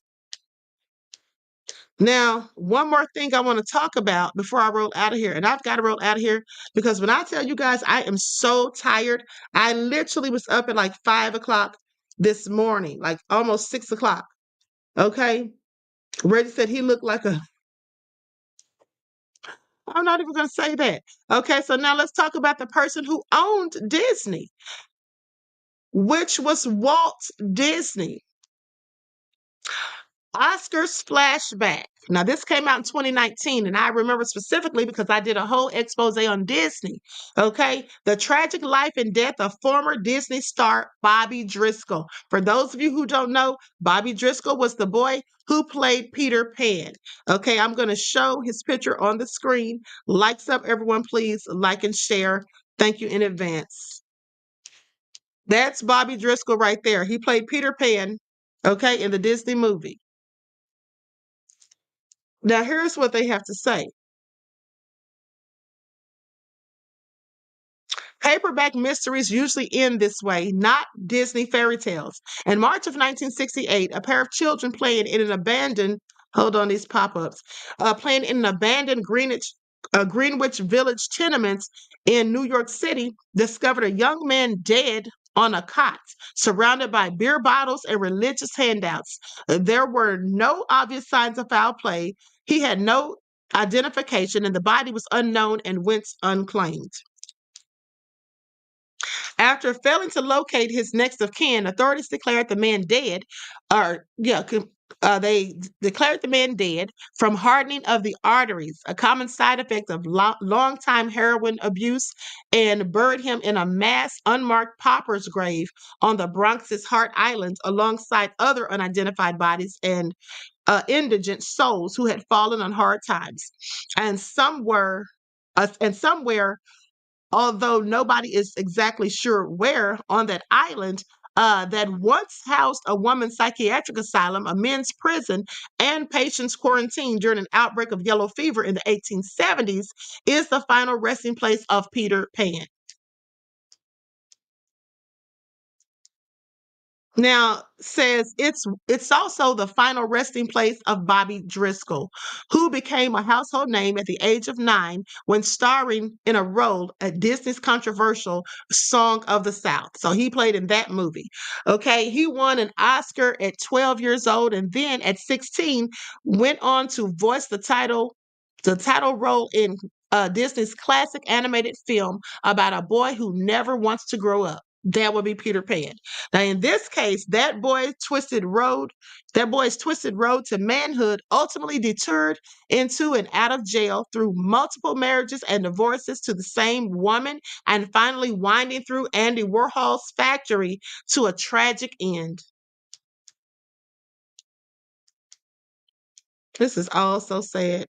Now, one more thing I want to talk about before I roll out of here, and I've got to roll out of here because when I tell you guys I am so tired, I literally was up at like 5 o'clock this morning, like almost 6 o'clock. Okay, Reggie said he looked like a I'm not even going to say that. Okay, so now let's talk about the person who owned Disney, which was Walt Disney. Oscars flashback. Now, this came out in 2019, and I remember specifically because I did a whole expose on Disney. Okay, the tragic life and death of former Disney star Bobby Driscoll. For those of you who don't know, Bobby Driscoll was the boy who played Peter Pan. Okay, I'm going to show his picture on the screen. Likes up, everyone, please like and share. Thank you in advance. That's Bobby Driscoll right there. He played Peter Pan, okay, in the Disney movie. Now, here's what they have to say. Paperback mysteries usually end this way, not Disney fairy tales. In March of 1968, a pair of children playing in an abandoned, hold on these pop-ups, playing in an abandoned Greenwich Village tenements in New York City, discovered a young man dead on a cot, surrounded by beer bottles and religious handouts. There were no obvious signs of foul play. He had no identification, and the body was unknown and went unclaimed. After failing to locate his next of kin, authorities declared the man dead, they declared the man dead from hardening of the arteries, a common side effect of long-time heroin abuse, and buried him in a mass unmarked pauper's grave on the Bronx's Hart Island alongside other unidentified bodies and indigent souls who had fallen on hard times. And somewhere, although nobody is exactly sure where on that island, that once housed a woman's psychiatric asylum, a men's prison, and patients quarantined during an outbreak of yellow fever in the 1870s, is the final resting place of Peter Pan. Now says it's also the final resting place of Bobby Driscoll, who became a household name at the age of 9 when starring in a role at Disney's controversial Song of the South. So he played in that movie. Okay, he won an Oscar at 12 years old, and then at 16 went on to voice the title role in Disney's classic animated film about a boy who never wants to grow up. That would be Peter Pan. Now, in this case, that boy's twisted road to manhood ultimately detoured into and out of jail through multiple marriages and divorces to the same woman, and finally winding through Andy Warhol's factory to a tragic end. This is all so sad.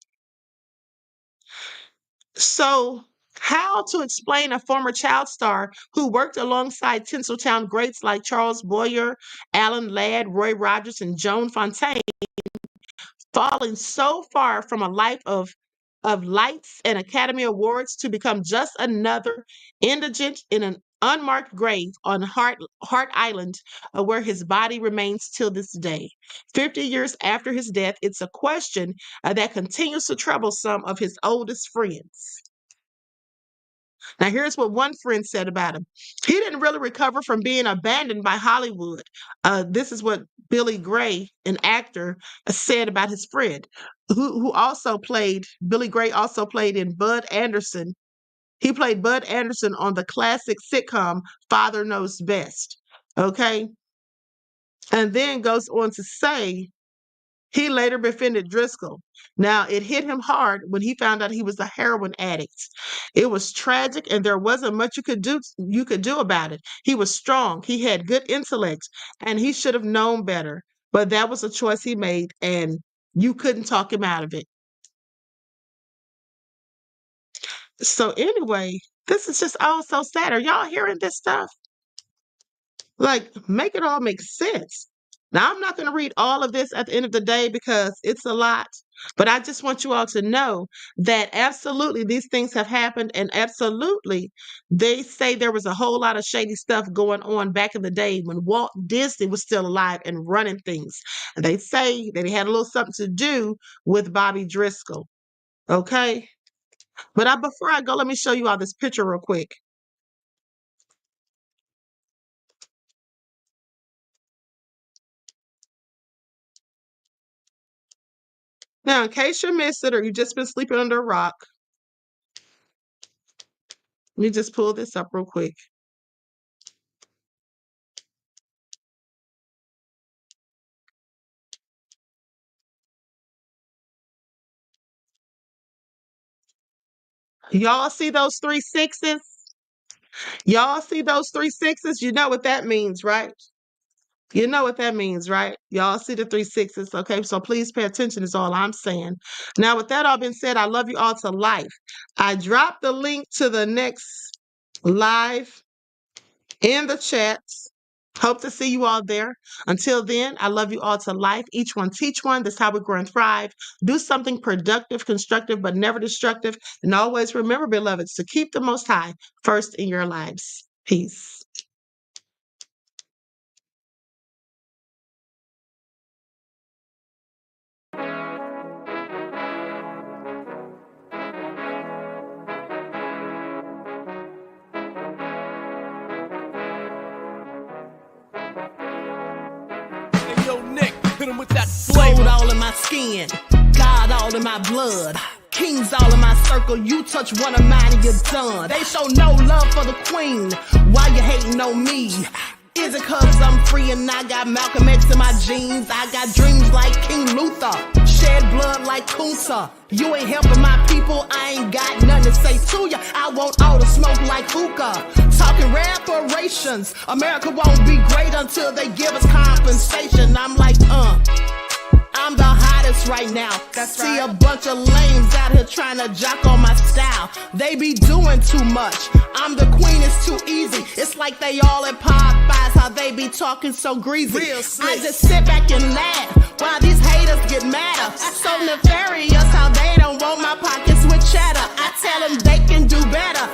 So, how to explain a former child star who worked alongside Tinseltown greats like Charles Boyer, Alan Ladd, Roy Rogers, and Joan Fontaine, falling so far from a life of lights and Academy Awards to become just another indigent in an unmarked grave on Hart Island, where his body remains till this day. 50 years after his death, it's a question that continues to trouble some of his oldest friends. Now, here's what one friend said about him. He didn't really recover from being abandoned by Hollywood. This is what Billy Gray, an actor, said about his friend, who also played, Billy Gray also played in Bud Anderson. He played Bud Anderson on the classic sitcom Father Knows Best. Okay. And then goes on to say, he later befriended Driscoll. Now, it hit him hard when he found out he was a heroin addict. It was tragic, and there wasn't much you could do about it. He was strong, he had good intellect, and he should have known better. But that was a choice he made, and you couldn't talk him out of it. So anyway, this is just all so sad. Are y'all hearing this stuff? Like, make it all make sense. Now, I'm not going to read all of this at the end of the day because it's a lot, but I just want you all to know that absolutely these things have happened, and absolutely they say there was a whole lot of shady stuff going on back in the day when Walt Disney was still alive and running things. And they say that he had a little something to do with Bobby Driscoll. Okay? But before I go, let me show you all this picture real quick. Now, in case you missed it or you've just been sleeping under a rock, let me just pull this up real quick. Y'all see those 3 sixes? Y'all see those 3 sixes? You know what that means, right? You know what that means, right? Y'all see the 3 sixes. Okay, so please pay attention is all I'm saying. Now, with that all being said, I love you all to life. I dropped the link to the next live in the chats. Hope to see you all there. Until then, I love you all to life. Each one teach one. That's how we grow and thrive. Do something productive, constructive, but never destructive. And always remember, beloveds, to keep the Most High first in your lives. Peace. Yo, Nick, hit him with that Gold flavor. all in my skin, God all in my blood. Kings all in my circle, you touch one of mine and you're done. They show no love for the queen, why you hating on me? Is it cause I'm free and I got Malcolm X in my jeans? I got dreams like King Luther, shed blood like Kunsa. You ain't helping my people, I ain't got nothing to say to ya. I want all the smoke like hookah. Talking reparations, America won't be great until they give us compensation. I'm like, I'm the hottest right now. See a bunch of lames out here trying to jock on my style. They be doing too much. I'm the queen, it's too easy. It's like they all at Popeyes, how they be talking so greasy. I just sit back and laugh while these haters get madder. So nefarious how they don't want my pockets with cheddar. I tell them they can do better.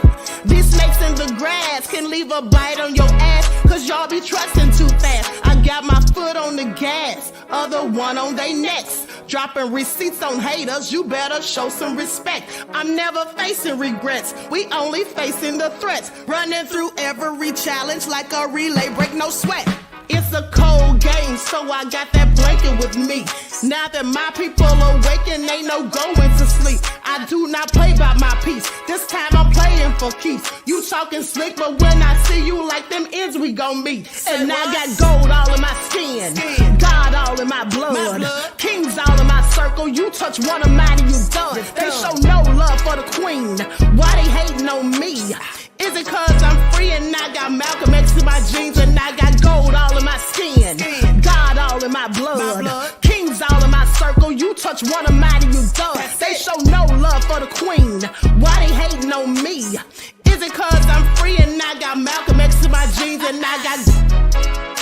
These snakes in the grass can leave a bite on your ass, cause y'all be trusting too fast. I got my foot on the gas, other one on they necks. Dropping receipts on haters, you better show some respect. I'm never facing regrets, we only facing the threats. Running through every challenge like a relay, break no sweat. It's a cold game, so I got that blanket with me. Now that my people awaken, ain't no going to sleep. I do not play by my piece, this time I'm playing for keeps. You talking slick, but when I see you like them ends, we gon' meet. And I got gold all in my skin, God all in my blood. Kings all in my circle, you touch one of mine and you done. They show no love for the queen, why they hating on me? Is it cause I'm free and I got Malcolm X in my jeans and I got gold all in my skin, God all in my blood. Kings all in my circle, you touch one of mine and you done. They show no love for the queen, why they hating on me? Is it cause I'm free and I got Malcolm X in my jeans and I got